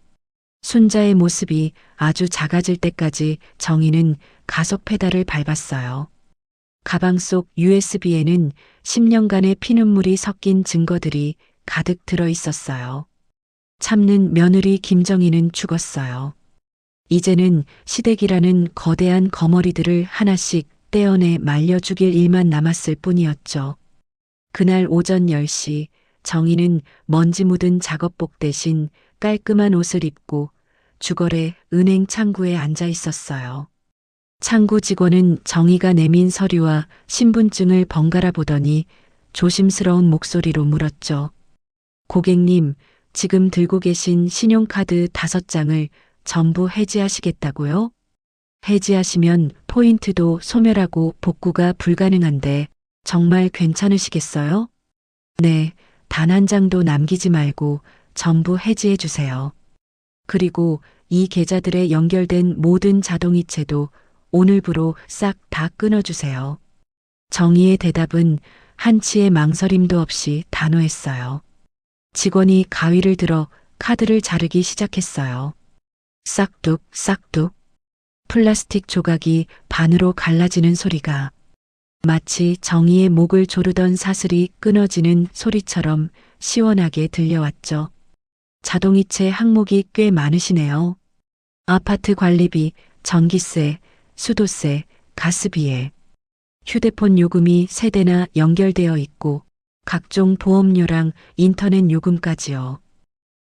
순자의 모습이 아주 작아질 때까지 정희는 가속 페달을 밟았어요. 가방 속 USB에는 10년간의 피눈물이 섞인 증거들이 가득 들어 있었어요. 참는 며느리 김정희는 죽었어요. 이제는 시댁이라는 거대한 거머리들을 하나씩 떼어내 말려 죽일 일만 남았을 뿐이었죠. 그날 오전 10시 정희는 먼지 묻은 작업복 대신 깔끔한 옷을 입고 주거래 은행 창구에 앉아 있었어요. 창구 직원은 정희가 내민 서류와 신분증을 번갈아 보더니 조심스러운 목소리로 물었죠. 고객님, 지금 들고 계신 신용카드 5장을 전부 해지하시겠다고요? 해지하시면 포인트도 소멸하고 복구가 불가능한데 정말 괜찮으시겠어요? 네, 단 한 장도 남기지 말고 전부 해지해 주세요. 그리고 이 계좌들에 연결된 모든 자동이체도 오늘부로 싹 다 끊어주세요. 정희의 대답은 한치의 망설임도 없이 단호했어요. 직원이 가위를 들어 카드를 자르기 시작했어요. 싹둑 싹둑 플라스틱 조각이 반으로 갈라지는 소리가 마치 정희의 목을 조르던 사슬이 끊어지는 소리처럼 시원하게 들려왔죠. 자동이체 항목이 꽤 많으시네요. 아파트 관리비, 전기세, 수도세, 가스비에 휴대폰 요금이 3대나 연결되어 있고 각종 보험료랑 인터넷 요금까지요.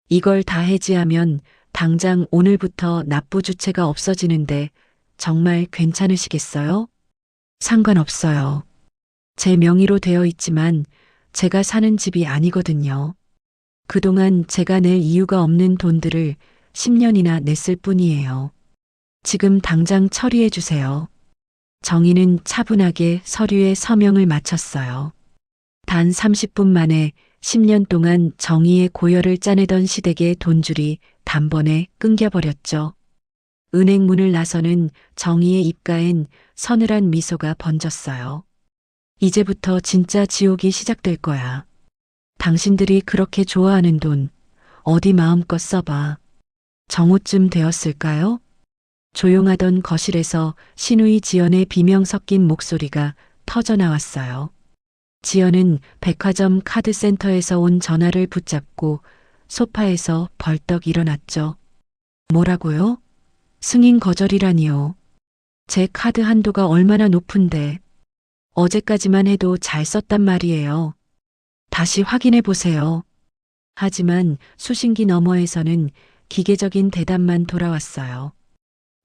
이걸 다 해지하면 당장 오늘부터 납부 주체가 없어지는데 정말 괜찮으시겠어요? 상관없어요. 제 명의로 되어 있지만 제가 사는 집이 아니거든요. 그동안 제가 낼 이유가 없는 돈들을 10년이나 냈을 뿐이에요. 지금 당장 처리해 주세요. 정희는 차분하게 서류에 서명을 마쳤어요. 단 30분 만에 10년 동안 정의의 고열을 짜내던 시댁의 돈줄이 단번에 끊겨버렸죠. 은행 문을 나서는 정의의 입가엔 서늘한 미소가 번졌어요. 이제부터 진짜 지옥이 시작될 거야. 당신들이 그렇게 좋아하는 돈 어디 마음껏 써봐. 정오쯤 되었을까요? 조용하던 거실에서 신우이 지연의 비명 섞인 목소리가 터져 나왔어요. 지연은 백화점 카드센터에서 온 전화를 붙잡고 소파에서 벌떡 일어났죠. 뭐라고요? 승인 거절이라니요. 제 카드 한도가 얼마나 높은데. 어제까지만 해도 잘 썼단 말이에요. 다시 확인해 보세요. 하지만 수신기 너머에서는 기계적인 대답만 돌아왔어요.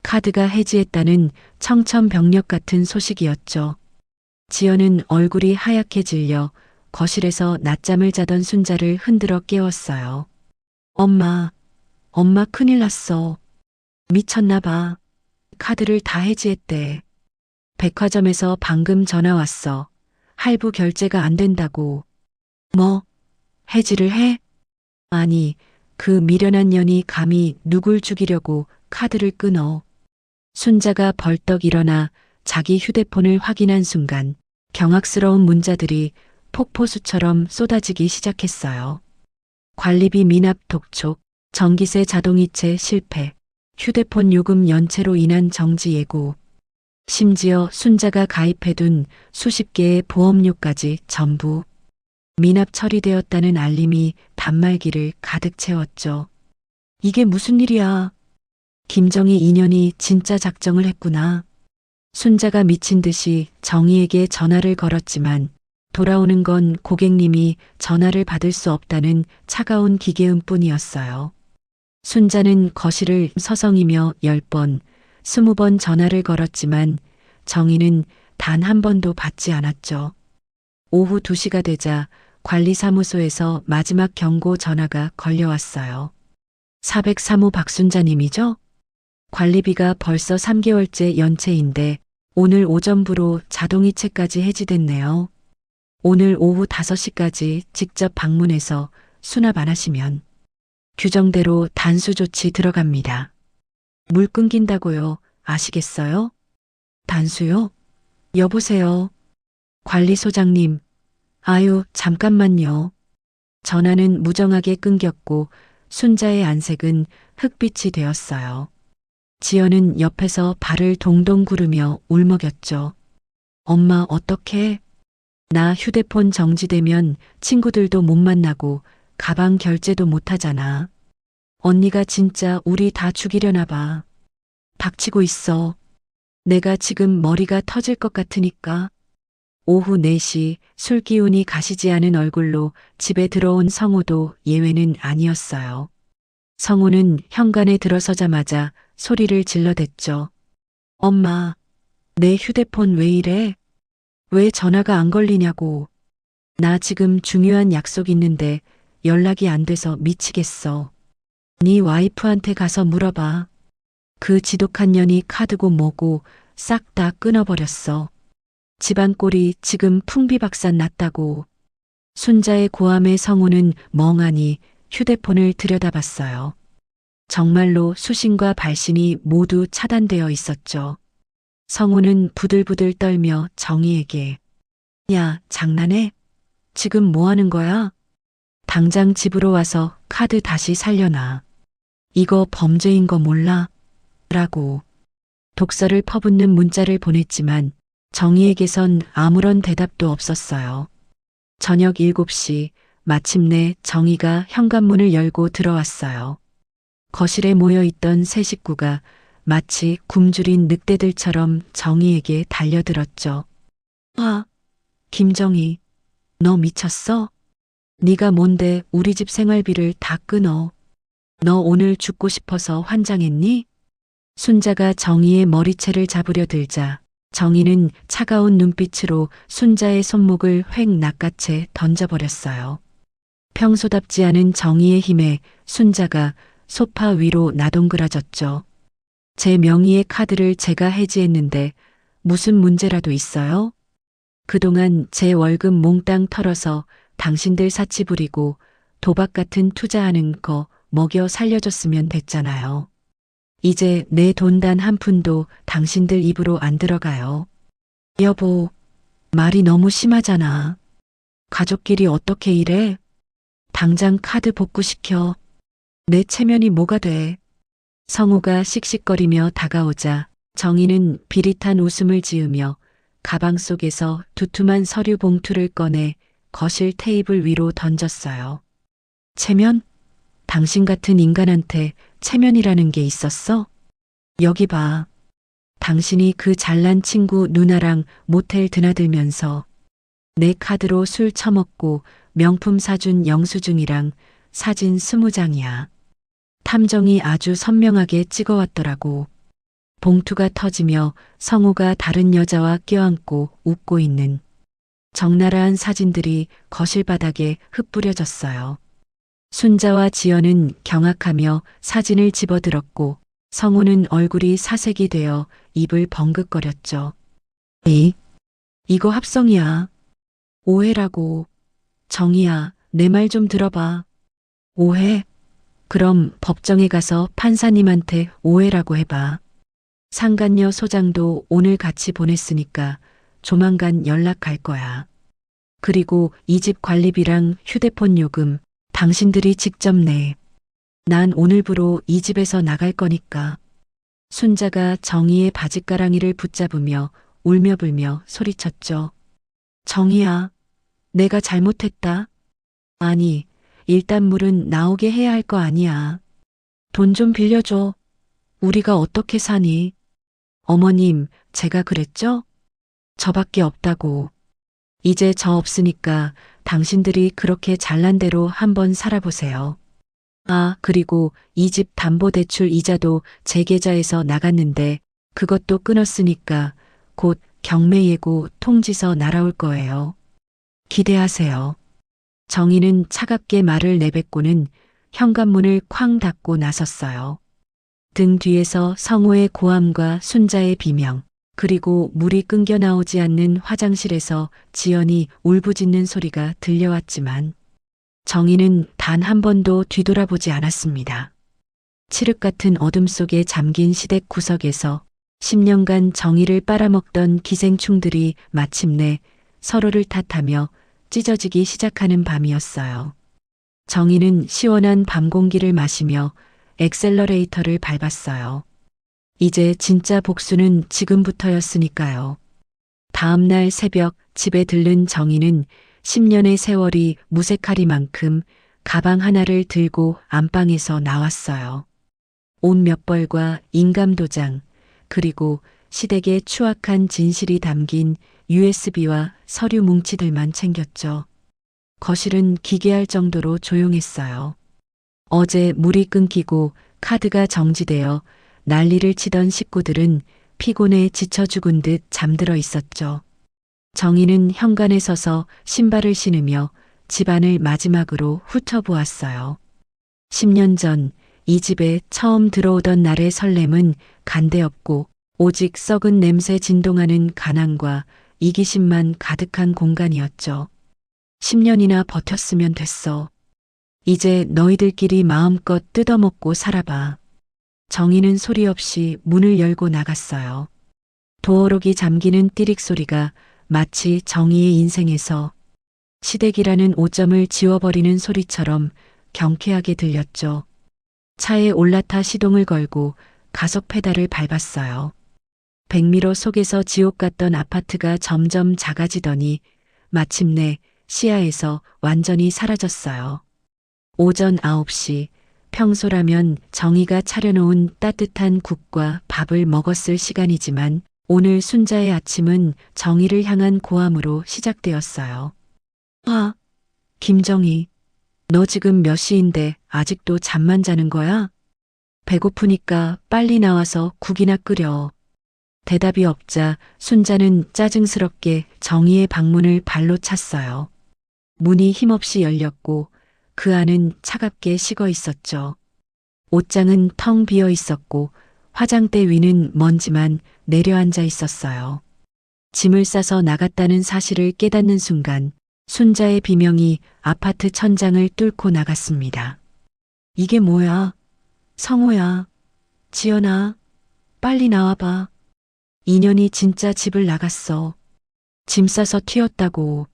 카드가 해지했다는 청천벽력 같은 소식이었죠. 지연은 얼굴이 하얗게 질려 거실에서 낮잠을 자던 순자를 흔들어 깨웠어요. 엄마 큰일 났어. 미쳤나 봐. 카드를 다 해지했대. 백화점에서 방금 전화 왔어. 할부 결제가 안 된다고. 뭐? 해지를 해? 아니, 그 미련한 년이 감히 누굴 죽이려고 카드를 끊어. 순자가 벌떡 일어나 자기 휴대폰을 확인한 순간 경악스러운 문자들이 폭포수처럼 쏟아지기 시작했어요. 관리비 미납 독촉, 전기세 자동이체 실패, 휴대폰 요금 연체로 인한 정지 예고. 심지어 순자가 가입해둔 수십 개의 보험료까지 전부 미납 처리되었다는 알림이 단말기를 가득 채웠죠. 이게 무슨 일이야? 김정희 인연이 진짜 작정을 했구나. 순자가 미친 듯이 정희에게 전화를 걸었지만 돌아오는 건 고객님이 전화를 받을 수 없다는 차가운 기계음뿐이었어요. 순자는 거실을 서성이며 10번, 20번 전화를 걸었지만 정희는 단 한 번도 받지 않았죠. 오후 2시가 되자 관리사무소에서 마지막 경고 전화가 걸려왔어요. 403호 박순자님이죠? 관리비가 벌써 3개월째 연체인데 오늘 오전부로 자동이체까지 해지됐네요. 오늘 오후 5시까지 직접 방문해서 수납 안 하시면 규정대로 단수 조치 들어갑니다. 물 끊긴다고요. 아시겠어요? 단수요? 여보세요. 관리소장님. 아유, 잠깐만요. 전화는 무정하게 끊겼고 순자의 안색은 흑빛이 되었어요. 지연은 옆에서 발을 동동 구르며 울먹였죠. 엄마 어떡해? 나 휴대폰 정지되면 친구들도 못 만나고 가방 결제도 못 하잖아. 언니가 진짜 우리 다 죽이려나 봐. 닥치고 있어. 내가 지금 머리가 터질 것 같으니까. 오후 4시 술 기운이 가시지 않은 얼굴로 집에 들어온 성우도 예외는 아니었어요. 성우는 현관에 들어서자마자 소리를 질러댔죠. 엄마, 내 휴대폰 왜 이래? 왜 전화가 안 걸리냐고. 나 지금 중요한 약속 있는데 연락이 안 돼서 미치겠어. 네 와이프한테 가서 물어봐. 그 지독한 년이 카드고 뭐고 싹 다 끊어버렸어. 집안 꼴이 지금 풍비박산 났다고. 순자의 고함에 성우는 멍하니 휴대폰을 들여다봤어요. 정말로 수신과 발신이 모두 차단되어 있었죠. 성우는 부들부들 떨며 정희에게 야, 장난해? 지금 뭐 하는 거야? 당장 집으로 와서 카드 다시 살려놔. 이거 범죄인 거 몰라? 라고 독서를 퍼붓는 문자를 보냈지만 정희에게선 아무런 대답도 없었어요. 저녁 7시 마침내 정희가 현관문을 열고 들어왔어요. 거실에 모여있던 세 식구가 마치 굶주린 늑대들처럼 정희에게 달려들었죠. 아, 김정희, 너 미쳤어? 네가 뭔데 우리 집 생활비를 다 끊어. 너 오늘 죽고 싶어서 환장했니? 순자가 정희의 머리채를 잡으려 들자 정희는 차가운 눈빛으로 순자의 손목을 획 낚아채 던져버렸어요. 평소답지 않은 정희의 힘에 순자가 소파 위로 나동그라졌죠. 제 명의의 카드를 제가 해지했는데 무슨 문제라도 있어요? 그동안 제 월급 몽땅 털어서 당신들 사치 부리고 도박 같은 투자하는 거 먹여 살려줬으면 됐잖아요. 이제 내 돈 단 한 푼도 당신들 입으로 안 들어가요. 여보, 말이 너무 심하잖아. 가족끼리 어떻게 이래? 당장 카드 복구시켜. 내 체면이 뭐가 돼? 성우가 씩씩거리며 다가오자 정희는 비릿한 웃음을 지으며 가방 속에서 두툼한 서류 봉투를 꺼내 거실 테이블 위로 던졌어요. 체면? 당신 같은 인간한테 체면이라는 게 있었어? 여기 봐. 당신이 그 잘난 친구 누나랑 모텔 드나들면서 내 카드로 술 처먹고 명품 사준 영수증이랑 사진 20장이야. 탐정이 아주 선명하게 찍어왔더라고. 봉투가 터지며 성우가 다른 여자와 껴안고 웃고 있는 적나라한 사진들이 거실 바닥에 흩뿌려졌어요. 순자와 지연은 경악하며 사진을 집어들었고 성우는 얼굴이 사색이 되어 입을 벙긋거렸죠. 이거 합성이야. 오해라고. 정희야, 내 말 좀 들어봐. 오해? 그럼 법정에 가서 판사님한테 오해라고 해봐. 상간녀 소장도 오늘 같이 보냈으니까 조만간 연락할 거야. 그리고 이 집 관리비랑 휴대폰 요금 당신들이 직접 내. 난 오늘부로 이 집에서 나갈 거니까. 순자가 정희의 바짓가랑이를 붙잡으며 울며불며 소리쳤죠. 정희야, 내가 잘못했다. 아니, 일단 물은 나오게 해야 할 거 아니야. 돈 좀 빌려줘. 우리가 어떻게 사니? 어머님, 제가 그랬죠? 저밖에 없다고. 이제 저 없으니까 당신들이 그렇게 잘난 대로 한번 살아보세요. 아, 그리고 이 집 담보대출 이자도 제 계좌에서 나갔는데 그것도 끊었으니까 곧 경매예고 통지서 날아올 거예요. 기대하세요. 정희는 차갑게 말을 내뱉고는 현관문을 쾅 닫고 나섰어요. 등 뒤에서 성우의 고함과 순자의 비명, 그리고 물이 끊겨 나오지 않는 화장실에서 지연이 울부짖는 소리가 들려왔지만 정희는 단 한 번도 뒤돌아보지 않았습니다. 칠흑 같은 어둠 속에 잠긴 시댁 구석에서 10년간 정의를 빨아먹던 기생충들이 마침내 서로를 탓하며 찢어지기 시작하는 밤이었어요. 정의는 시원한 밤 공기를 마시며 엑셀러레이터를 밟았어요. 이제 진짜 복수는 지금부터였으니까요. 다음 날 새벽 집에 들른 정의는 10년의 세월이 무색하리만큼 가방 하나를 들고 안방에서 나왔어요. 옷 몇 벌과 인감도장, 그리고 시댁의 추악한 진실이 담긴 USB와 서류 뭉치들만 챙겼죠. 거실은 기괴할 정도로 조용했어요. 어제 물이 끊기고 카드가 정지되어 난리를 치던 식구들은 피곤에 지쳐 죽은 듯 잠들어 있었죠. 정희는 현관에 서서 신발을 신으며 집안을 마지막으로 훑어보았어요. 10년 전 이 집에 처음 들어오던 날의 설렘은 간데없고 오직 썩은 냄새 진동하는 가난과 이기심만 가득한 공간이었죠. 10년이나 버텼으면 됐어. 이제 너희들끼리 마음껏 뜯어먹고 살아봐. 정희는 소리 없이 문을 열고 나갔어요. 도어록이 잠기는 띠릭 소리가 마치 정희의 인생에서 시댁이라는 오점을 지워버리는 소리처럼 경쾌하게 들렸죠. 차에 올라타 시동을 걸고 가속 페달을 밟았어요. 백미러 속에서 지옥 같던 아파트가 점점 작아지더니 마침내 시야에서 완전히 사라졌어요. 오전 9시, 평소라면 정희가 차려놓은 따뜻한 국과 밥을 먹었을 시간이지만 오늘 순자의 아침은 정희를 향한 고함으로 시작되었어요. 김정희, 너 지금 몇 시인데 아직도 잠만 자는 거야? 배고프니까 빨리 나와서 국이나 끓여. 대답이 없자 순자는 짜증스럽게 정희의 방문을 발로 찼어요. 문이 힘없이 열렸고 그 안은 차갑게 식어 있었죠. 옷장은 텅 비어 있었고 화장대 위는 먼지만 내려앉아 있었어요. 짐을 싸서 나갔다는 사실을 깨닫는 순간 순자의 비명이 아파트 천장을 뚫고 나갔습니다. 이게 뭐야? 성호야, 지연아, 빨리 나와봐. 인연이 진짜 집을 나갔어. 짐 싸서 튀었다고.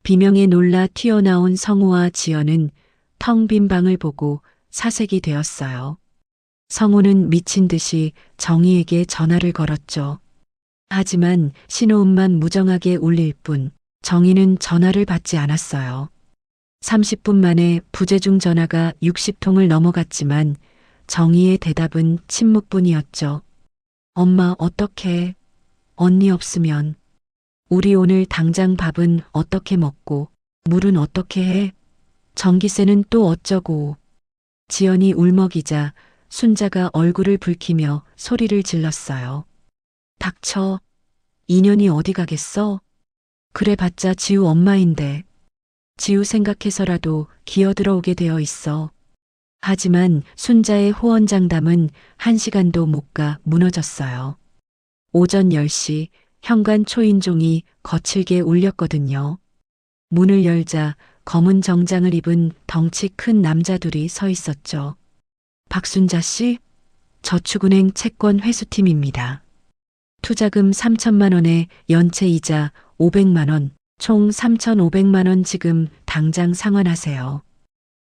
비명에 놀라 튀어나온 성호와 지연은 텅 빈 방을 보고 사색이 되었어요. 성호는 미친 듯이 정희에게 전화를 걸었죠. 하지만 신호음만 무정하게 울릴 뿐 정희는 전화를 받지 않았어요. 30분 만에 부재중 전화가 60통을 넘어갔지만 정희의 대답은 침묵뿐이었죠. 엄마 어떡해? 언니 없으면. 우리 오늘 당장 밥은 어떻게 먹고 물은 어떻게 해? 전기세는 또 어쩌고. 지연이 울먹이자 순자가 얼굴을 붉히며 소리를 질렀어요. 닥쳐. 인연이 어디 가겠어? 그래봤자 지우 엄마인데. 지우 생각해서라도 기어들어오게 되어 있어. 하지만 순자의 호언장담은 1시간도 못 가 무너졌어요. 오전 10시 현관 초인종이 거칠게 울렸거든요. 문을 열자 검은 정장을 입은 덩치 큰 남자 둘이 서 있었죠. 박순자 씨, 저축은행 채권 회수팀입니다. 투자금 3천만 원에 연체 이자 500만 원, 총 3,500만 원 지금 당장 상환하세요.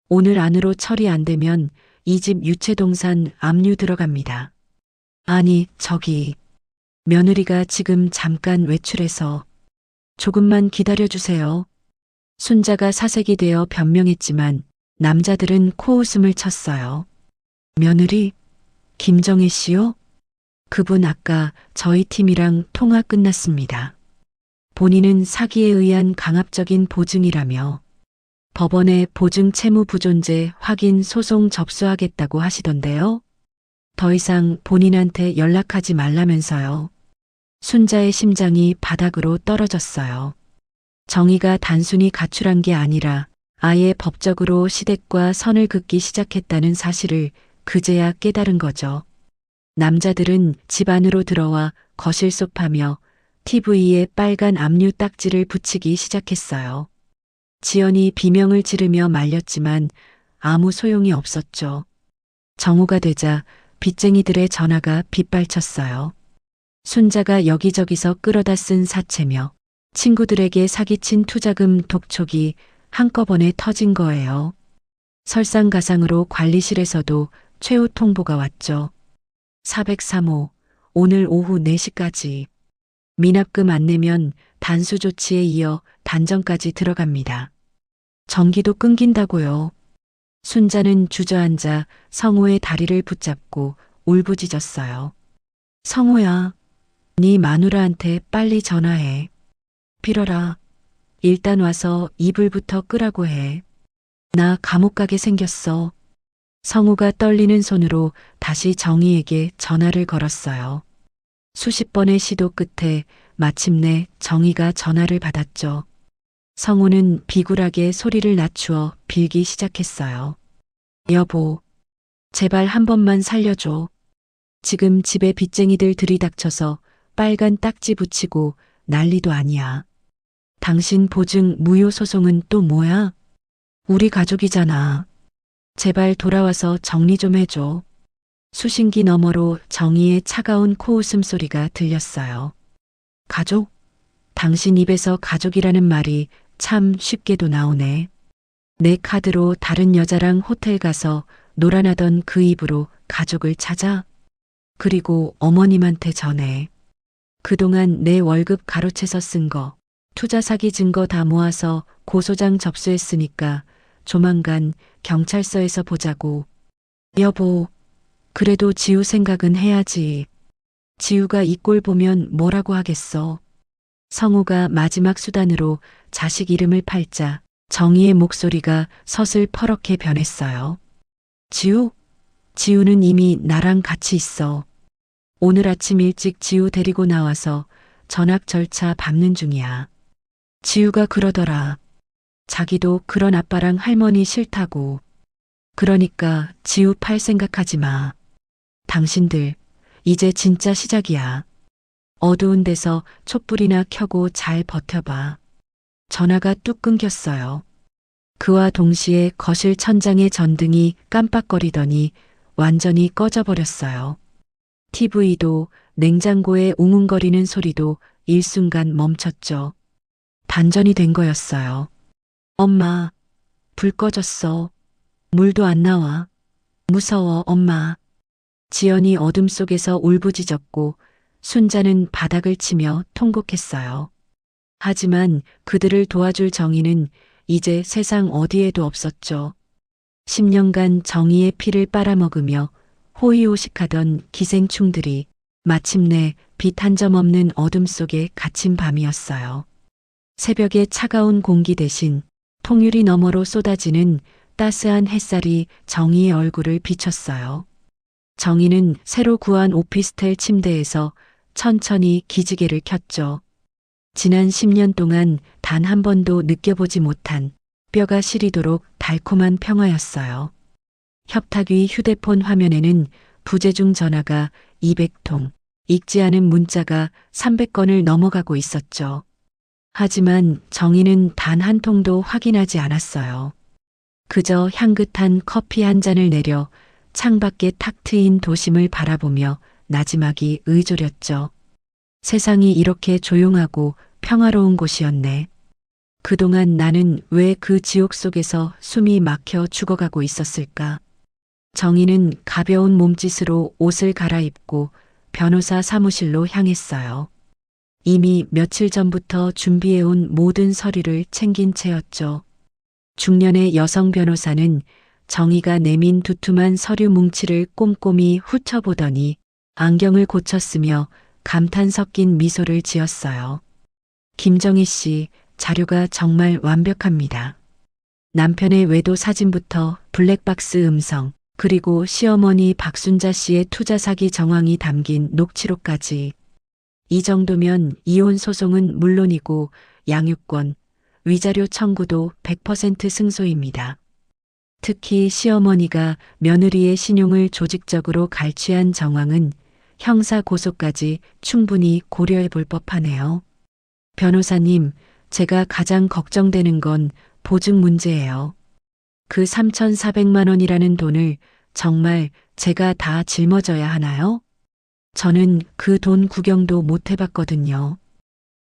오늘 안으로 처리 안 되면 이 집 유채동산 압류 들어갑니다. 아니, 저기, 며느리가 지금 잠깐 외출해서 조금만 기다려주세요. 순자가 사색이 되어 변명했지만 남자들은 코웃음을 쳤어요. 며느리? 김정혜 씨요? 그분 아까 저희 팀이랑 통화 끝났습니다. 본인은 사기에 의한 강압적인 보증이라며 법원에 보증 채무 부존재 확인 소송 접수하겠다고 하시던데요. 더 이상 본인한테 연락하지 말라면서요. 순자의 심장이 바닥으로 떨어졌어요. 정의가 단순히 가출한 게 아니라 아예 법적으로 시댁과 선을 긋기 시작했다는 사실을 그제야 깨달은 거죠. 남자들은 집 안으로 들어와 거실 소파며 TV에 빨간 압류 딱지를 붙이기 시작했어요. 지연이 비명을 지르며 말렸지만 아무 소용이 없었죠. 정오가 되자 빚쟁이들의 전화가 빗발쳤어요. 순자가 여기저기서 끌어다 쓴 사채며 친구들에게 사기친 투자금 독촉이 한꺼번에 터진 거예요. 설상가상으로 관리실에서도 최후 통보가 왔죠. 403호, 오늘 오후 4시까지. 미납금 안 내면 단수 조치에 이어 단정까지 들어갑니다. 전기도 끊긴다고요. 순자는 주저앉아 성호의 다리를 붙잡고 울부짖었어요. 성호야, 네 마누라한테 빨리 전화해. 빌어라. 일단 와서 이불부터 끄라고 해. 나 감옥 가게 생겼어. 성우가 떨리는 손으로 다시 정희에게 전화를 걸었어요. 수십 번의 시도 끝에 마침내 정희가 전화를 받았죠. 성우는 비굴하게 소리를 낮추어 빌기 시작했어요. 여보, 제발 한 번만 살려줘. 지금 집에 빚쟁이들 들이닥쳐서 빨간 딱지 붙이고 난리도 아니야. 당신 보증 무효 소송은 또 뭐야? 우리 가족이잖아. 제발 돌아와서 정리 좀 해줘. 수신기 너머로 정희의 차가운 코웃음 소리가 들렸어요. 가족? 당신 입에서 가족이라는 말이 참 쉽게도 나오네. 내 카드로 다른 여자랑 호텔 가서 놀아나던 그 입으로 가족을 찾아? 그리고 어머님한테 전해. 그동안 내 월급 가로채서 쓴 거, 투자 사기 증거 다 모아서 고소장 접수했으니까 조만간 경찰서에서 보자고. 여보, 그래도 지우 생각은 해야지. 지우가 이 꼴 보면 뭐라고 하겠어. 성우가 마지막 수단으로 자식 이름을 팔자 정희의 목소리가 서슬 퍼렇게 변했어요. 지우? 지우는 이미 나랑 같이 있어. 오늘 아침 일찍 지우 데리고 나와서 전학 절차 밟는 중이야. 지우가 그러더라. 자기도 그런 아빠랑 할머니 싫다고. 그러니까 지우 팔 생각하지 마. 당신들, 이제 진짜 시작이야. 어두운 데서 촛불이나 켜고 잘 버텨봐. 전화가 뚝 끊겼어요. 그와 동시에 거실 천장의 전등이 깜빡거리더니 완전히 꺼져버렸어요. TV도 냉장고의 웅웅거리는 소리도 일순간 멈췄죠. 반전이 된 거였어요. 엄마, 불 꺼졌어. 물도 안 나와. 무서워, 엄마. 지연이 어둠 속에서 울부짖었고 순자는 바닥을 치며 통곡했어요. 하지만 그들을 도와줄 정의는 이제 세상 어디에도 없었죠. 10년간 정의의 피를 빨아먹으며 호의호식하던 기생충들이 마침내 빛 한 점 없는 어둠 속에 갇힌 밤이었어요. 새벽의 차가운 공기 대신 통유리 너머로 쏟아지는 따스한 햇살이 정의의 얼굴을 비췄어요. 정의는 새로 구한 오피스텔 침대에서 천천히 기지개를 켰죠. 지난 10년 동안 단 한 번도 느껴보지 못한 뼈가 시리도록 달콤한 평화였어요. 협탁 위 휴대폰 화면에는 부재중 전화가 200통, 읽지 않은 문자가 300건을 넘어가고 있었죠. 하지만 정의는 단 한 통도 확인하지 않았어요. 그저 향긋한 커피 한 잔을 내려 창밖에 탁 트인 도심을 바라보며 나지막이 의졸였죠. 세상이 이렇게 조용하고 평화로운 곳이었네. 그동안 나는 왜 그 지옥 속에서 숨이 막혀 죽어가고 있었을까? 정의는 가벼운 몸짓으로 옷을 갈아입고 변호사 사무실로 향했어요. 이미 며칠 전부터 준비해온 모든 서류를 챙긴 채였죠. 중년의 여성 변호사는 정의가 내민 두툼한 서류 뭉치를 꼼꼼히 훑어보더니 안경을 고쳤으며 감탄 섞인 미소를 지었어요. 김정희 씨, 자료가 정말 완벽합니다. 남편의 외도 사진부터 블랙박스 음성, 그리고 시어머니 박순자 씨의 투자 사기 정황이 담긴 녹취록까지. 이 정도면 이혼 소송은 물론이고 양육권, 위자료 청구도 100% 승소입니다. 특히 시어머니가 며느리의 신용을 조직적으로 갈취한 정황은 형사 고소까지 충분히 고려해 볼 법하네요. 변호사님, 제가 가장 걱정되는 건 보증 문제예요. 그 3,400만 원이라는 돈을 정말 제가 다 짊어져야 하나요? 저는 그 돈 구경도 못 해봤거든요.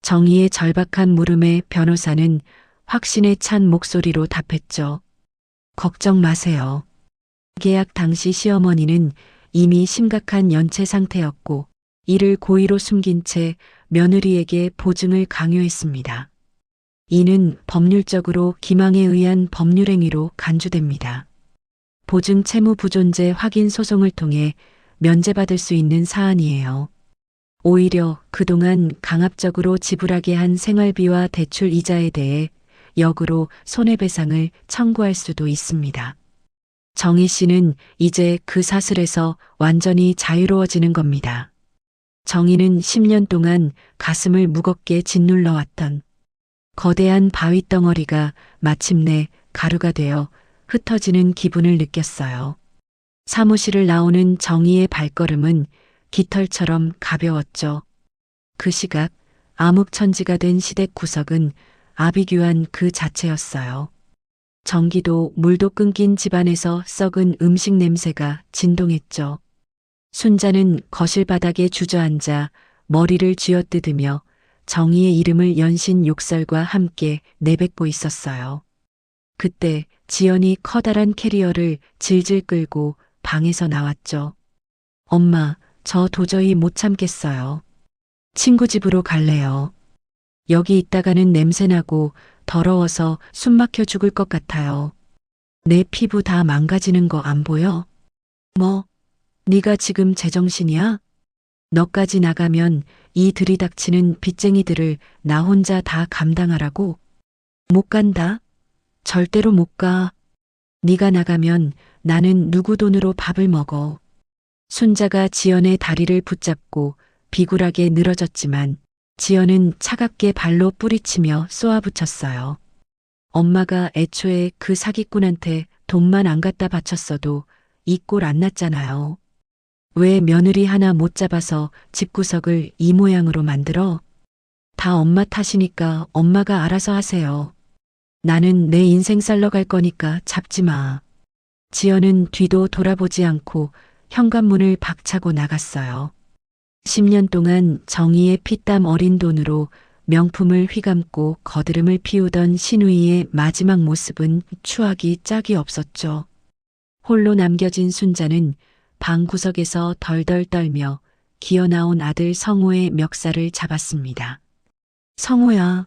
정의의 절박한 물음에 변호사는 확신에 찬 목소리로 답했죠. 걱정 마세요. 계약 당시 시어머니는 이미 심각한 연체 상태였고 이를 고의로 숨긴 채 며느리에게 보증을 강요했습니다. 이는 법률적으로 기망에 의한 법률행위로 간주됩니다. 보증 채무 부존재 확인 소송을 통해 면제받을 수 있는 사안이에요. 오히려 그동안 강압적으로 지불하게 한 생활비와 대출 이자에 대해 역으로 손해배상을 청구할 수도 있습니다. 정희 씨는 이제 그 사슬에서 완전히 자유로워지는 겁니다. 정희는 10년 동안 가슴을 무겁게 짓눌러 왔던 거대한 바위 덩어리가 마침내 가루가 되어 흩어지는 기분을 느꼈어요. 사무실을 나오는 정희의 발걸음은 깃털처럼 가벼웠죠. 그 시각 암흑천지가 된 시댁 구석은 아비규환 그 자체였어요. 전기도 물도 끊긴 집안에서 썩은 음식 냄새가 진동했죠. 순자는 거실 바닥에 주저앉아 머리를 쥐어뜯으며 정의의 이름을 연신 욕설과 함께 내뱉고 있었어요. 그때 지연이 커다란 캐리어를 질질 끌고 방에서 나왔죠. 엄마, 저 도저히 못 참겠어요. 친구 집으로 갈래요. 여기 있다가는 냄새나고 더러워서 숨 막혀 죽을 것 같아요. 내 피부 다 망가지는 거 안 보여? 뭐, 네가 지금 제정신이야? 너까지 나가면 이 들이닥치는 빚쟁이들을 나 혼자 다 감당하라고? 못 간다. 절대로 못 가. 네가 나가면 나는 누구 돈으로 밥을 먹어. 순자가 지연의 다리를 붙잡고 비굴하게 늘어졌지만 지연은 차갑게 발로 뿌리치며 쏘아붙였어요. 엄마가 애초에 그 사기꾼한테 돈만 안 갖다 바쳤어도 이 꼴 안 났잖아요. 왜 며느리 하나 못 잡아서 집구석을 이 모양으로 만들어? 다 엄마 탓이니까 엄마가 알아서 하세요. 나는 내 인생 살러갈 거니까 잡지 마. 지연은 뒤도 돌아보지 않고 현관문을 박차고 나갔어요. 10년 동안 정의의 피땀 어린 돈으로 명품을 휘감고 거드름을 피우던 신우이의 마지막 모습은 추하기 짝이 없었죠. 홀로 남겨진 순자는 방 구석에서 덜덜 떨며 기어나온 아들 성호의 멱살을 잡았습니다. 성호야,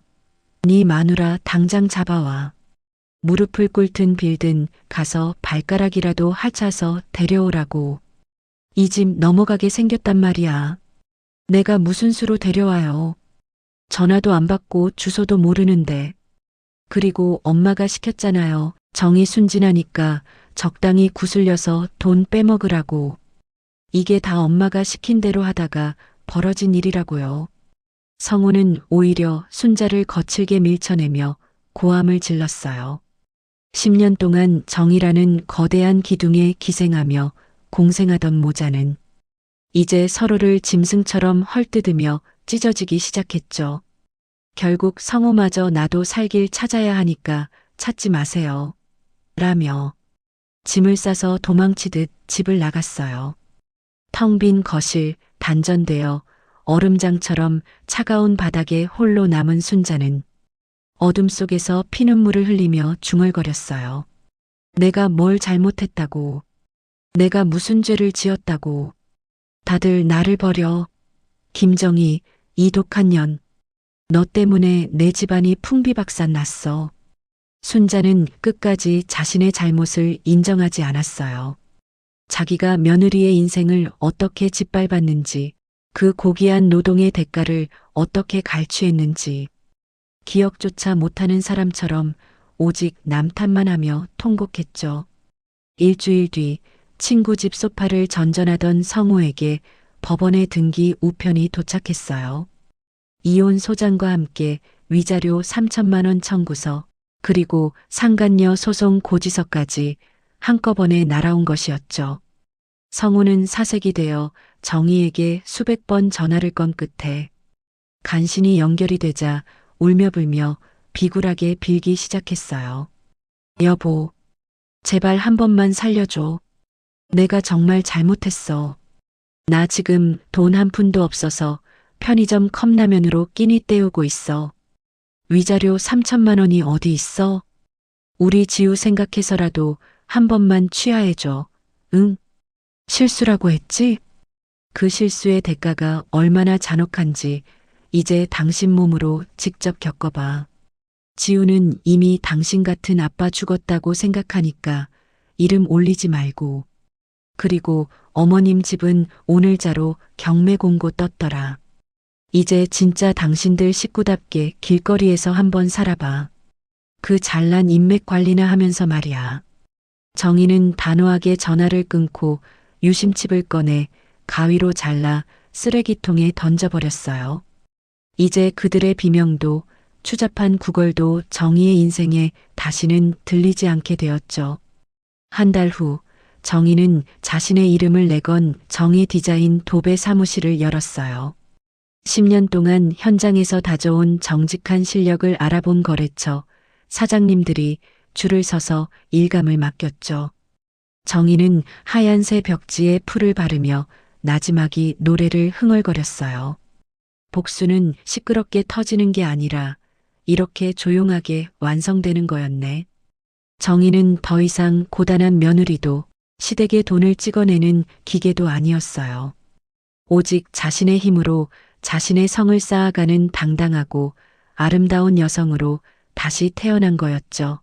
네 마누라 당장 잡아와. 무릎을 꿇든 빌든 가서 발가락이라도 하차서 데려오라고. 이 집 넘어가게 생겼단 말이야. 내가 무슨 수로 데려와요. 전화도 안 받고 주소도 모르는데. 그리고 엄마가 시켰잖아요. 정이 순진하니까 적당히 구슬려서 돈 빼먹으라고. 이게 다 엄마가 시킨 대로 하다가 벌어진 일이라고요. 성호는 오히려 순자를 거칠게 밀쳐내며 고함을 질렀어요. 10년 동안 정이라는 거대한 기둥에 기생하며 공생하던 모자는 이제 서로를 짐승처럼 헐뜯으며 찢어지기 시작했죠. 결국 성호마저 나도 살 길 찾아야 하니까 찾지 마세요. 라며 짐을 싸서 도망치듯 집을 나갔어요. 텅 빈 거실, 단전되어 얼음장처럼 차가운 바닥에 홀로 남은 순자는 어둠 속에서 피눈물을 흘리며 중얼거렸어요. 내가 뭘 잘못했다고. 내가 무슨 죄를 지었다고. 다들 나를 버려. 김정희, 이 독한 년. 너 때문에 내 집안이 풍비박산 났어. 순자는 끝까지 자신의 잘못을 인정하지 않았어요. 자기가 며느리의 인생을 어떻게 짓밟았는지, 그 고귀한 노동의 대가를 어떻게 갈취했는지, 기억조차 못하는 사람처럼 오직 남 탓만 하며 통곡했죠. 일주일 뒤 친구 집 소파를 전전하던 성호에게 법원의 등기 우편이 도착했어요. 이혼 소장과 함께 위자료 3천만 원 청구서, 그리고 상간녀 소송 고지서까지 한꺼번에 날아온 것이었죠. 성호는 사색이 되어 정희에게 수백 번 전화를 건 끝에 간신히 연결이 되자 울며불며 비굴하게 빌기 시작했어요. 여보, 제발 한 번만 살려줘. 내가 정말 잘못했어. 나 지금 돈 한 푼도 없어서 편의점 컵라면으로 끼니 때우고 있어. 위자료 3천만 원이 어디 있어? 우리 지우 생각해서라도 한 번만 취하해줘. 응? 실수라고 했지? 그 실수의 대가가 얼마나 잔혹한지 이제 당신 몸으로 직접 겪어봐. 지우는 이미 당신 같은 아빠 죽었다고 생각하니까 이름 올리지 말고. 그리고 어머님 집은 오늘자로 경매 공고 떴더라. 이제 진짜 당신들 식구답게 길거리에서 한번 살아봐. 그 잘난 인맥 관리나 하면서 말이야. 정희는 단호하게 전화를 끊고 유심칩을 꺼내 가위로 잘라 쓰레기통에 던져버렸어요. 이제 그들의 비명도 추잡한 구걸도 정희의 인생에 다시는 들리지 않게 되었죠. 한 달 후 정희는 자신의 이름을 내건 정희 디자인 도배 사무실을 열었어요. 10년 동안 현장에서 다져온 정직한 실력을 알아본 거래처 사장님들이 줄을 서서 일감을 맡겼죠. 정희는 하얀 새 벽지에 풀을 바르며 나지막이 노래를 흥얼거렸어요. 복수는 시끄럽게 터지는 게 아니라 이렇게 조용하게 완성되는 거였네. 정희는 더 이상 고단한 며느리도 시댁의 돈을 찍어내는 기계도 아니었어요. 오직 자신의 힘으로 자신의 성을 쌓아가는 당당하고 아름다운 여성으로 다시 태어난 거였죠.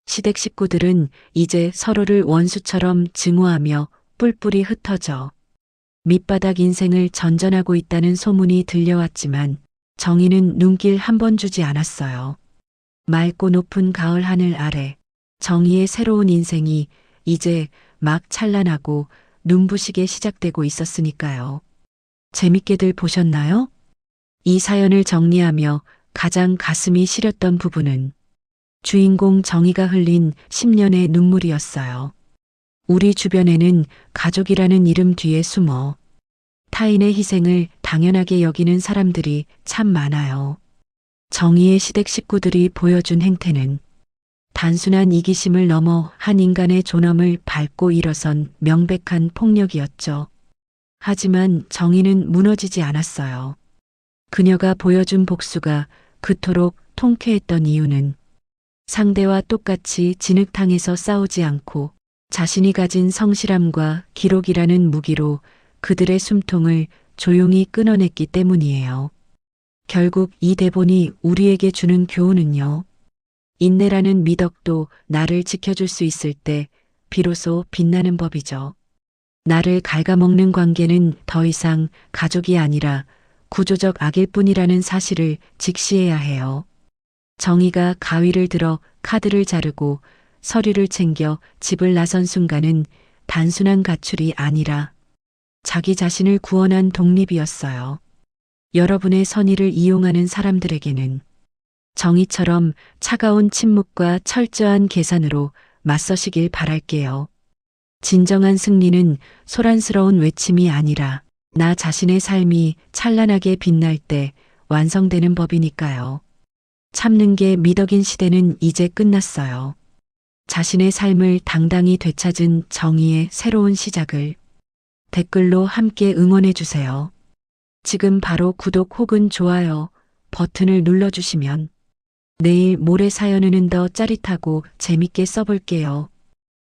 시댁 식구들은 이제 서로를 원수처럼 증오하며 뿔뿔이 흩어져 밑바닥 인생을 전전하고 있다는 소문이 들려왔지만 정희는 눈길 한 번 주지 않았어요. 맑고 높은 가을 하늘 아래 정희의 새로운 인생이 이제 막 찬란하고 눈부시게 시작되고 있었으니까요. 재밌게들 보셨나요? 이 사연을 정리하며 가장 가슴이 시렸던 부분은 주인공 정희가 흘린 10년의 눈물이었어요. 우리 주변에는 가족이라는 이름 뒤에 숨어 타인의 희생을 당연하게 여기는 사람들이 참 많아요. 정의의 시댁 식구들이 보여준 행태는 단순한 이기심을 넘어 한 인간의 존엄을 밟고 일어선 명백한 폭력이었죠. 하지만 정의는 무너지지 않았어요. 그녀가 보여준 복수가 그토록 통쾌했던 이유는 상대와 똑같이 진흙탕에서 싸우지 않고 자신이 가진 성실함과 기록이라는 무기로 그들의 숨통을 조용히 끊어냈기 때문이에요. 결국 이 대본이 우리에게 주는 교훈은요. 인내라는 미덕도 나를 지켜줄 수 있을 때 비로소 빛나는 법이죠. 나를 갉아먹는 관계는 더 이상 가족이 아니라 구조적 악일 뿐이라는 사실을 직시해야 해요. 정의가 가위를 들어 카드를 자르고 서류를 챙겨 집을 나선 순간은 단순한 가출이 아니라 자기 자신을 구원한 독립이었어요. 여러분의 선의를 이용하는 사람들에게는 정의처럼 차가운 침묵과 철저한 계산으로 맞서시길 바랄게요. 진정한 승리는 소란스러운 외침이 아니라 나 자신의 삶이 찬란하게 빛날 때 완성되는 법이니까요. 참는 게 미덕인 시대는 이제 끝났어요. 자신의 삶을 당당히 되찾은 정의의 새로운 시작을 댓글로 함께 응원해 주세요. 지금 바로 구독 혹은 좋아요 버튼을 눌러주시면 내일 모레 사연은 더 짜릿하고 재밌게 써볼게요.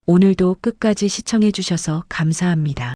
오늘도 끝까지 시청해 주셔서 감사합니다.